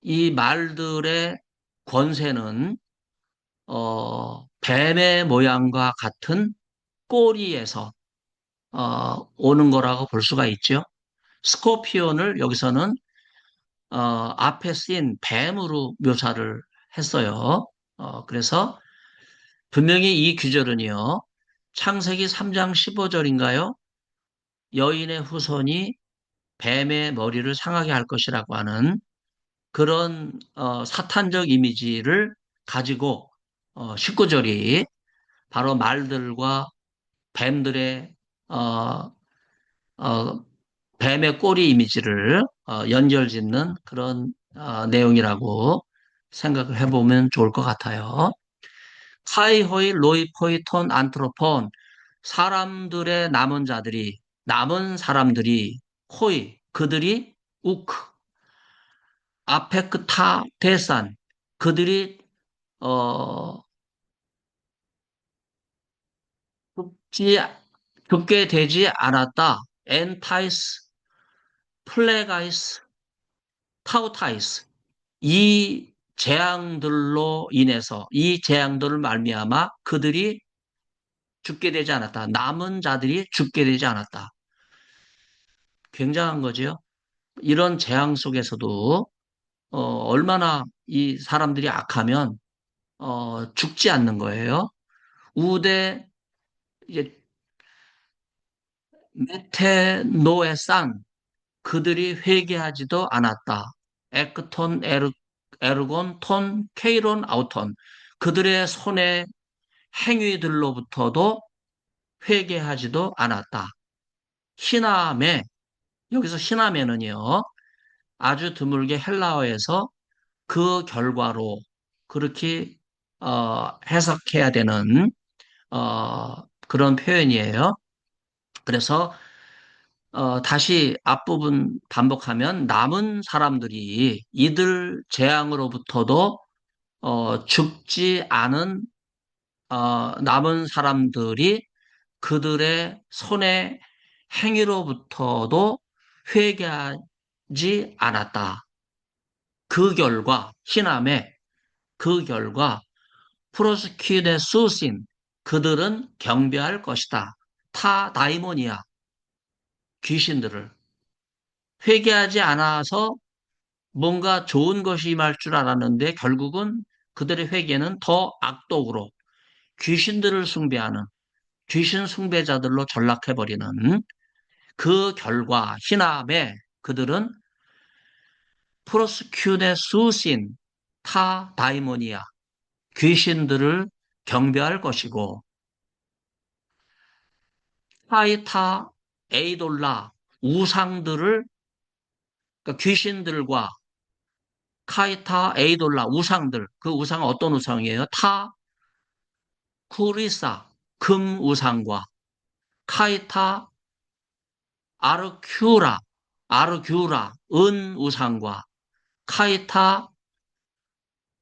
이 말들의 권세는 뱀의 모양과 같은 꼬리에서 오는 거라고 볼 수가 있죠. 스코피온을 여기서는 앞에 쓰인 뱀으로 묘사를 했어요. 그래서 분명히 이 규절은요. 창세기 3장 15절인가요? 여인의 후손이 뱀의 머리를 상하게 할 것이라고 하는 그런 사탄적 이미지를 가지고 19절이 바로 말들과 뱀들의 어, 어, 뱀의 꼬리 이미지를 연결짓는 그런 내용이라고 생각을 해보면 좋을 것 같아요. 카이호이, 로이포이, 톤, 안트로폰 사람들의 남은 사람들이 호이 그들이 우크 아페크타 데산 그들이 어, 죽지 죽게 되지 않았다. 엔타이스, 플레가이스, 타우타이스 이 재앙들로 인해서 이 재앙들을 말미암아 그들이 죽게 되지 않았다. 남은 자들이 죽게 되지 않았다. 굉장한 거죠. 이런 재앙 속에서도 얼마나 이 사람들이 악하면 죽지 않는 거예요. 우대 이제 메테노에산 그들이 회개하지도 않았다. 에크톤, 에르곤, 톤, 케이론, 아우톤 그들의 손의 행위들로부터도 회개하지도 않았다. 희남에 여기서 희남에는요 아주 드물게 헬라어에서 그 결과로 그렇게 해석해야 되는 그런 표현이에요. 그래서 다시 앞부분 반복하면 남은 사람들이 이들 재앙으로부터도 죽지 않은 남은 사람들이 그들의 손의 행위로부터도 회개하지 않았다. 그 결과 희남의 그 결과 프로스큐데 수신 그들은 경배할 것이다. 타 다이모니아 귀신들을 회개하지 않아서 뭔가 좋은 것이 임할 줄 알았는데 결국은 그들의 회개는 더 악독으로 귀신들을 숭배하는 귀신 숭배자들로 전락해버리는 그 결과 희남에 그들은 프로스큐네 수신 타 다이모니아 귀신들을 경배할 것이고 타이타 에이돌라 우상들을 그러니까 귀신들과 카이타 에이돌라 우상들 그 우상은 어떤 우상이에요? 타 쿠리사 금 우상과 카이타 아르큐라 은 우상과 카이타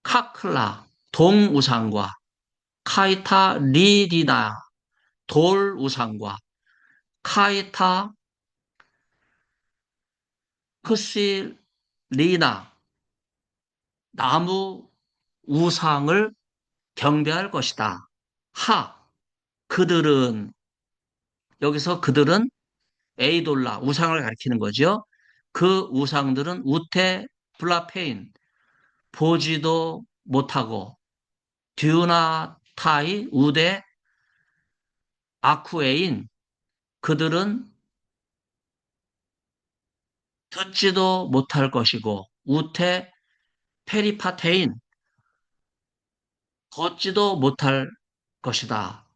카클라 동 우상과 카이타 리디나 돌 우상과 카이타 크실리나 나무 우상을 경배할 것이다. 하 그들은 여기서 그들은 에이돌라 우상을 가리키는 거죠. 그 우상들은 우테 블라페인 보지도 못하고 듀나타이 우데 아쿠에인 그들은 듣지도 못할 것이고 우테 페리파테인 걷지도 못할 것이다.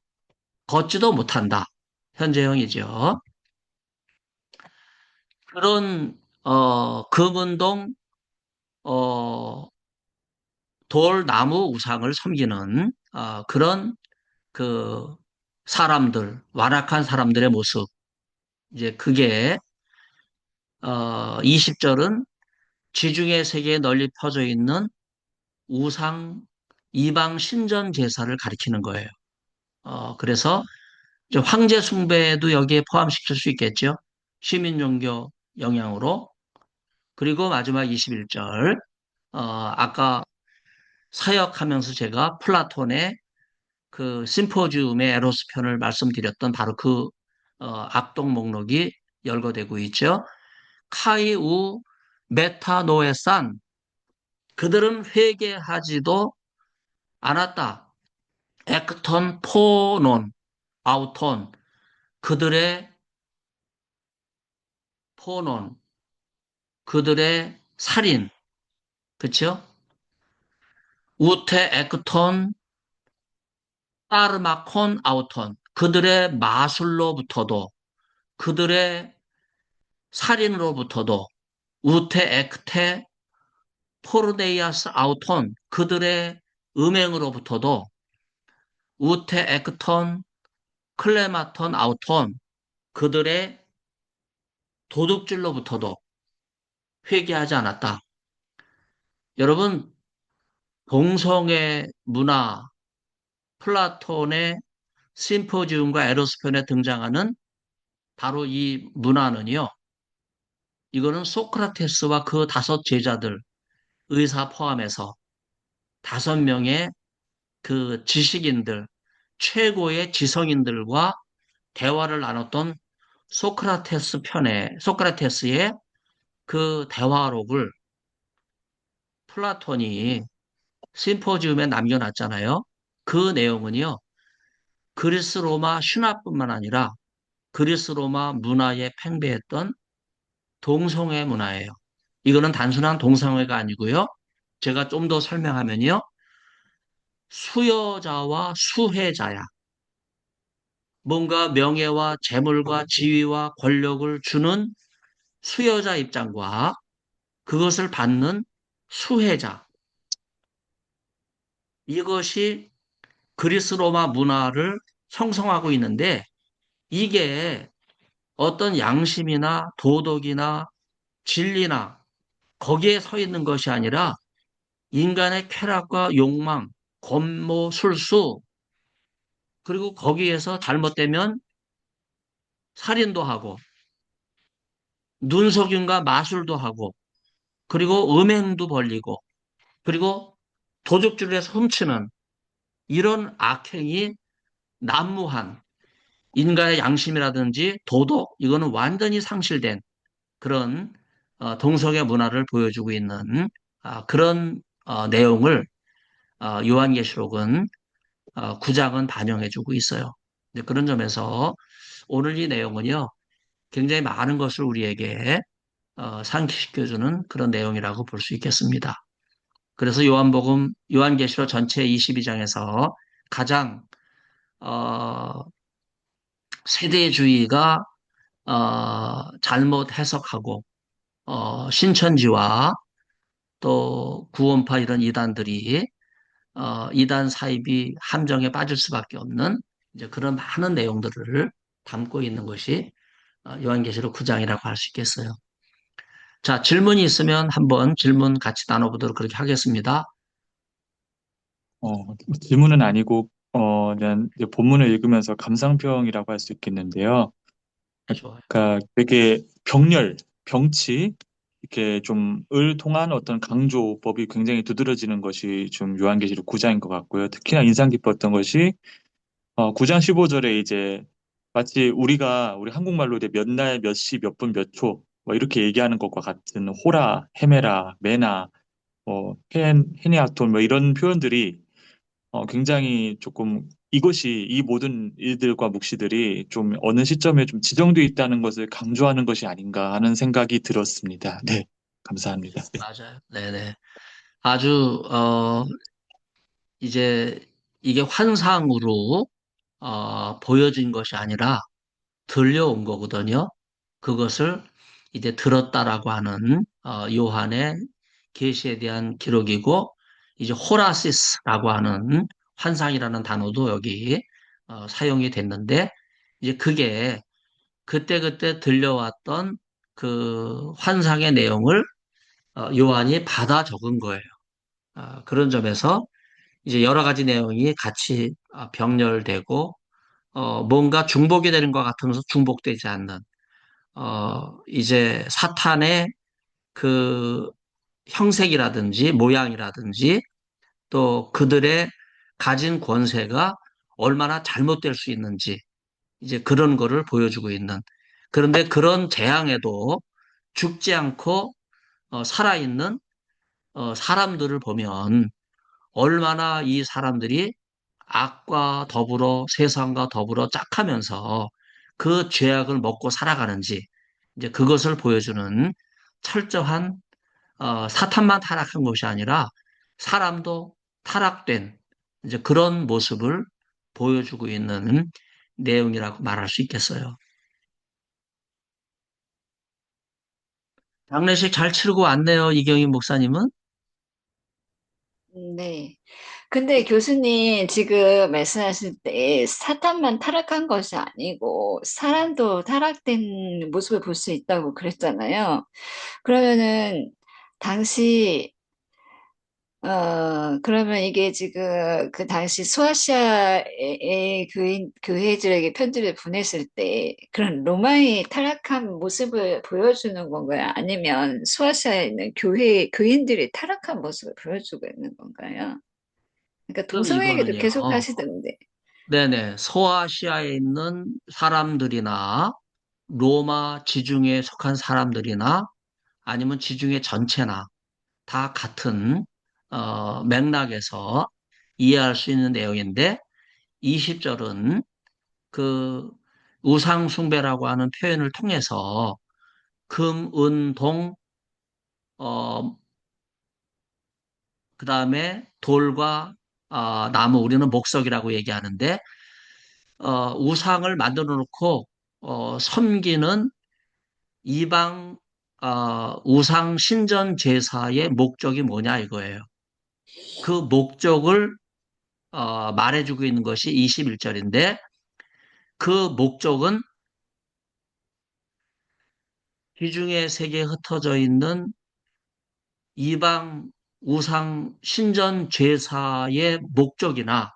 걷지도 못한다. 현재형이죠. 그런 금운동 어, 돌나무 우상을 섬기는 그런 그 사람들, 완악한 사람들의 모습. 이제 그게 20절은 지중해 세계에 널리 퍼져 있는 우상 이방 신전 제사를 가리키는 거예요. 그래서 이제 황제 숭배도 여기에 포함시킬 수 있겠죠. 시민 종교 영향으로. 그리고 마지막 21절. 아까 사역하면서 제가 플라톤의 그 심포지움의 에로스 편을 말씀드렸던 바로 그 악동 목록이 열거되고 있죠. 카이우 메타노에산 그들은 회개하지도 않았다. 액톤 포논 아우톤 그들의 포논 그들의 살인 그쵸? 우테 액톤 따르마콘 아우톤 그들의 마술로부터도 그들의 살인으로부터도 우테 액테 포르데이아스 아우톤 그들의 음행으로부터도 우테 액톤 클레마톤 아우톤 그들의 도둑질로부터도 회개하지 않았다. 여러분 동성애 문화 플라톤의 심포지움과 에로스편에 등장하는 바로 이 문화는요. 이거는 소크라테스와 그 다섯 제자들 의사 포함해서 5명의 그 지식인들 최고의 지성인들과 대화를 나눴던 소크라테스의 그 대화록을 플라톤이 심포지움에 남겨놨잖아요. 그 내용은요, 그리스 로마 신화뿐만 아니라 그리스 로마 문화에 팽배했던 동성애 문화예요. 이거는 단순한 동성애가 아니고요. 제가 좀 더 설명하면요. 수여자와 수혜자야. 뭔가 명예와 재물과 지위와 권력을 주는 수여자 입장과 그것을 받는 수혜자. 이것이 그리스 로마 문화를 형성하고 있는데 이게 어떤 양심이나 도덕이나 진리나 거기에 서 있는 것이 아니라 인간의 쾌락과 욕망, 권모, 술수, 그리고 거기에서 잘못되면 살인도 하고 눈속임과 마술도 하고 그리고 음행도 벌리고 그리고 도둑질을 해서 훔치는 이런 악행이 난무한 인간의 양심이라든지 도덕 이거는 완전히 상실된 그런 동성애 문화를 보여주고 있는 그런 내용을 요한계시록은 9장은 반영해주고 있어요. 이제 그런 점에서 오늘 이 내용은요, 굉장히 많은 것을 우리에게 상기시켜주는 그런 내용이라고 볼 수 있겠습니다. 그래서 요한계시록 전체 22장에서 가장 세대주의가 잘못 해석하고 신천지와 또 구원파 이런 이단들이 이단 사입이 함정에 빠질 수밖에 없는 이제 그런 많은 내용들을 담고 있는 것이 요한계시록 9장이라고 할 수 있겠어요. 자, 질문이 있으면 한번 질문 같이 나눠보도록 그렇게 하겠습니다. 질문은 아니고, 그냥 이제 본문을 읽으면서 감상평이라고 할 수 있겠는데요. 네, 좋아요. 그러니까 되게 병치, 이렇게 좀 을 통한 어떤 강조법이 굉장히 두드러지는 것이 좀 요한계시록 9장인 것 같고요. 특히나 인상 깊었던 것이 9장 15절에 이제 마치 우리 한국말로 이제 몇 날, 몇 시, 몇 분, 몇 초, 뭐 이렇게 얘기하는 것과 같은 호라, 헤메라, 메나, 헤니아톤, 뭐 이런 표현들이 굉장히 조금 이것이 이 모든 일들과 묵시들이 좀 어느 시점에 좀 지정되어 있다는 것을 강조하는 것이 아닌가 하는 생각이 들었습니다. 네, 감사합니다. 네. 맞아요. 네네. 아주, 이제 이게 환상으로, 보여진 것이 아니라 들려온 거거든요. 그것을 이제 들었다라고 하는, 요한의 계시에 대한 기록이고, 이제 호라시스라고 하는 환상이라는 단어도 여기, 사용이 됐는데, 이제 그게 그때그때 들려왔던 그 환상의 내용을 요한이 받아 적은 거예요. 그런 점에서 이제 여러 가지 내용이 같이 병렬되고 뭔가 중복이 되는 것 같으면서 중복되지 않는 이제 사탄의 그 형색이라든지 모양이라든지 또 그들의 가진 권세가 얼마나 잘못될 수 있는지 이제 그런 거를 보여주고 있는 그런데 그런 재앙에도 죽지 않고 살아있는 사람들을 보면 얼마나 이 사람들이 악과 더불어 세상과 더불어 짝하면서 그 죄악을 먹고 살아가는지 이제 그것을 보여주는 철저한 사탄만 타락한 것이 아니라 사람도 타락된 이제 그런 모습을 보여주고 있는 내용이라고 말할 수 있겠어요. 장례식 잘 치르고 왔네요, 이경희 목사님은. 네. 근데 교수님 지금 말씀하실 때 사탄만 타락한 것이 아니고 사람도 타락된 모습을 볼 수 있다고 그랬잖아요. 그러면은 당시 그러면 이게 지금 그 당시 소아시아의 교회들에게 편지를 보냈을 때 그런 로마의 타락한 모습을 보여주는 건가요? 아니면 소아시아에 있는 교인들이 타락한 모습을 보여주고 있는 건가요? 그러니까 지금 동성 얘기도 이거는요. 계속 하시던데. 네네. 소아시아에 있는 사람들이나 로마 지중해에 속한 사람들이나 아니면 지중해 전체나 다 같은 맥락에서 이해할 수 있는 내용인데 20절은 그 우상숭배라고 하는 표현을 통해서 금, 은, 동, 어, 그 다음에 돌과 나무, 우리는 목석이라고 얘기하는데 우상을 만들어 놓고 섬기는 이방 우상 신전 제사의 목적이 뭐냐 이거예요. 그 목적을 말해주고 있는 것이 21절인데 그 목적은 지중해 세계에 흩어져 있는 이방 우상 신전 제사의 목적이나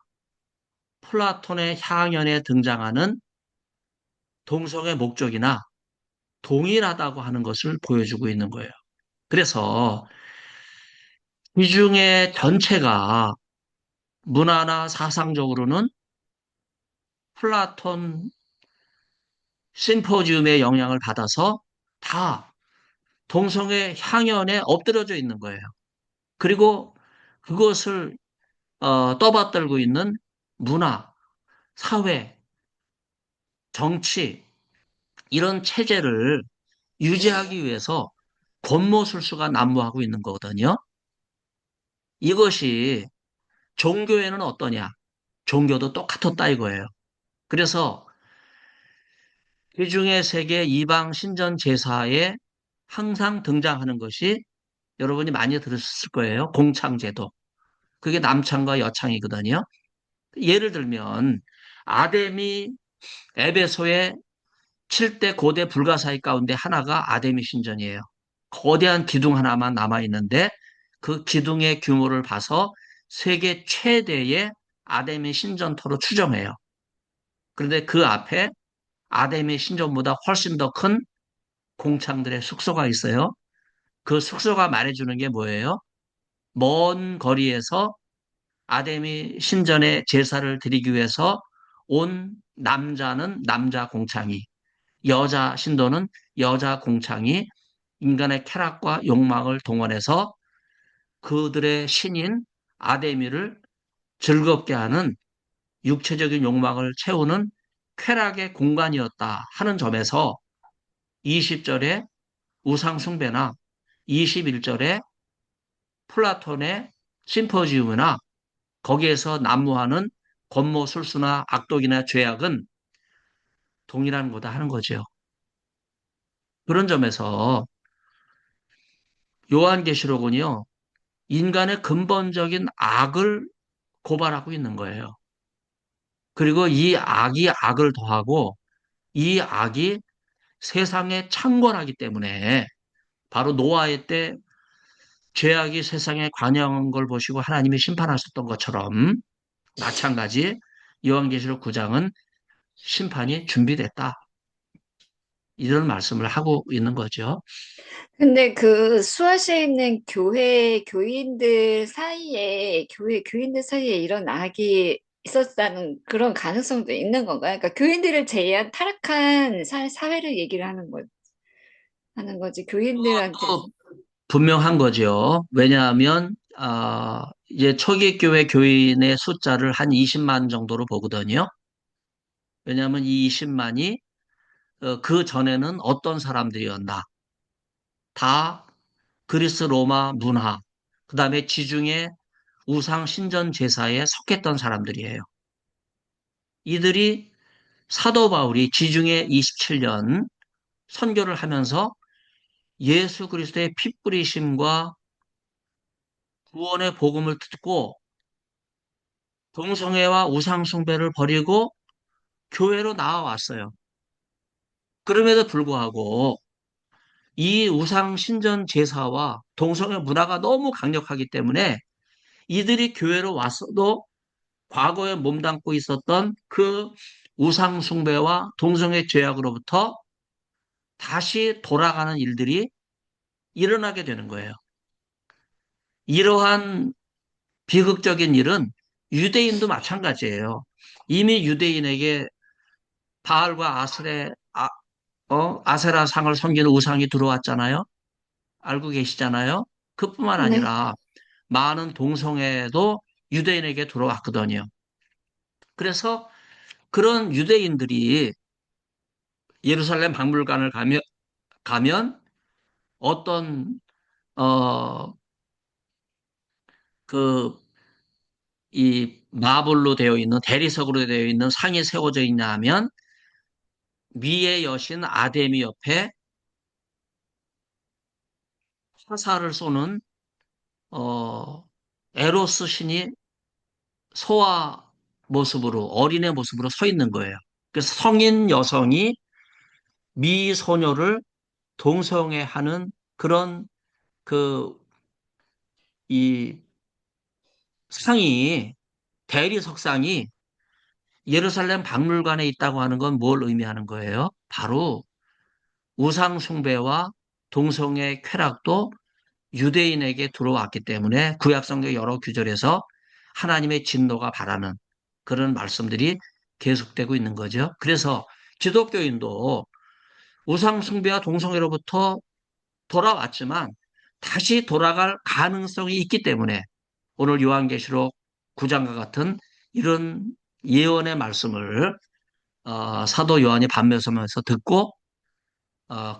플라톤의 향연에 등장하는 동성의 목적이나 동일하다고 하는 것을 보여주고 있는 거예요. 그래서 지중해 전체가 문화나 사상적으로는 플라톤 심포지움의 영향을 받아서 다 동성애 향연에 엎드려져 있는 거예요. 그리고 그것을 떠받들고 있는 문화, 사회, 정치 이런 체제를 유지하기 위해서 권모술수가 난무하고 있는 거거든요. 이것이 종교에는 어떠냐? 종교도 똑같았다 이거예요. 그래서 회중의 세계 이방 신전 제사에 항상 등장하는 것이 여러분이 많이 들으셨을 거예요. 공창제도. 그게 남창과 여창이거든요. 예를 들면 아데미 에베소의 7대 고대 불가사의 가운데 하나가 아데미 신전이에요. 거대한 기둥 하나만 남아 있는데 그 기둥의 규모를 봐서 세계 최대의 아데미 신전터로 추정해요. 그런데 그 앞에 아데미 신전보다 훨씬 더 큰 공창들의 숙소가 있어요. 그 숙소가 말해주는 게 뭐예요? 먼 거리에서 아데미 신전에 제사를 드리기 위해서 온 남자는 남자 공창이, 여자 신도는 여자 공창이 인간의 쾌락과 욕망을 동원해서 그들의 신인 아데미를 즐겁게 하는 육체적인 욕망을 채우는 쾌락의 공간이었다 하는 점에서 20절에 우상숭배나 21절에 플라톤의 심포지움이나 거기에서 난무하는 권모술수나 악독이나 죄악은 동일한 거다 하는 거죠. 그런 점에서 요한계시록은요, 인간의 근본적인 악을 고발하고 있는 거예요. 그리고 이 악이 악을 더하고 이 악이 세상에 창궐하기 때문에 바로 노아의 때 죄악이 세상에 관영한 걸 보시고 하나님이 심판하셨던 것처럼 마찬가지 요한계시록 9장은 심판이 준비됐다. 이런 말씀을 하고 있는 거죠. 근데 그 수아시아에 있는 교회 교인들 사이에 이런 악이 있었다는 그런 가능성도 있는 건가요? 그러니까 교인들을 제외한 타락한 사회를 얘기를 하는 거지. 교인들한테. 또 분명한 거죠. 왜냐하면 이제 초기 교회 교인의 숫자를 한 20만 정도로 보거든요. 왜냐하면 이 20만이 그 전에는 어떤 사람들이었나? 다 그리스 로마 문화, 그 다음에 지중해 우상 신전 제사에 속했던 사람들이에요. 이들이 사도 바울이 지중해 27년 선교를 하면서 예수 그리스도의 피 뿌리심과 구원의 복음을 듣고 동성애와 우상 숭배를 버리고 교회로 나와왔어요. 그럼에도 불구하고 이 우상 신전 제사와 동성애 문화가 너무 강력하기 때문에 이들이 교회로 왔어도 과거에 몸담고 있었던 그 우상 숭배와 동성애 죄악으로부터 다시 돌아가는 일들이 일어나게 되는 거예요. 이러한 비극적인 일은 유대인도 마찬가지예요. 이미 유대인에게 바알과 아세라 상을 섬기는 우상이 들어왔잖아요. 알고 계시잖아요. 그뿐만 네. 아니라 많은 동성애도 유대인에게 들어왔거든요. 그래서 그런 유대인들이 예루살렘 박물관을 가면 어떤 어, 그, 이 마블로 되어 있는 대리석으로 되어 있는 상이 세워져 있냐 하면 미의 여신 아데미 옆에 화살을 쏘는 어, 에로스 신이 소아 모습으로 어린애 모습으로 서 있는 거예요. 그래서 성인 여성이 미소녀를 동성애하는 그런 그 이 상이 대리석상이 예루살렘 박물관에 있다고 하는 건 뭘 의미하는 거예요? 바로 우상 숭배와 동성애 쾌락도 유대인에게 들어왔기 때문에 구약성경 여러 구절에서 하나님의 진노가 바라는 그런 말씀들이 계속되고 있는 거죠. 그래서 기독교인도 우상 숭배와 동성애로부터 돌아왔지만 다시 돌아갈 가능성이 있기 때문에 오늘 요한계시록 9장과 같은 이런 예언의 말씀을 사도 요한이 밤매서면서 듣고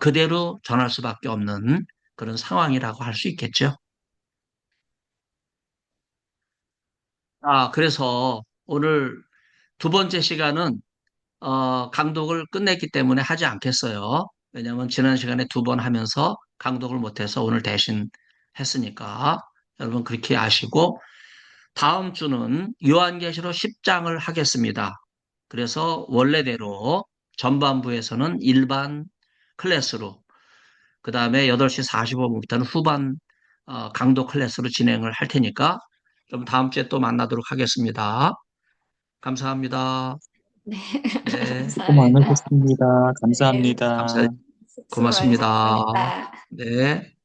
그대로 전할 수밖에 없는 그런 상황이라고 할 수 있겠죠. 그래서 오늘 두 번째 시간은 강독을 끝냈기 때문에 하지 않겠어요. 왜냐하면 지난 시간에 두 번 하면서 강독을 못해서 오늘 대신 했으니까 여러분 그렇게 아시고 다음 주는 요한계시록 10장을 하겠습니다. 그래서 원래대로 전반부에서는 일반 클래스로 그 다음에 8시 45분부터는 후반 강도 클래스로 진행을 할 테니까 좀 다음 주에 또 만나도록 하겠습니다. 감사합니다. 네, 네, 수고 감사합니다. 많으셨습니다. 네, 감사, 감사합니다. 수고 고맙습니다. 많으셨습니다. 네.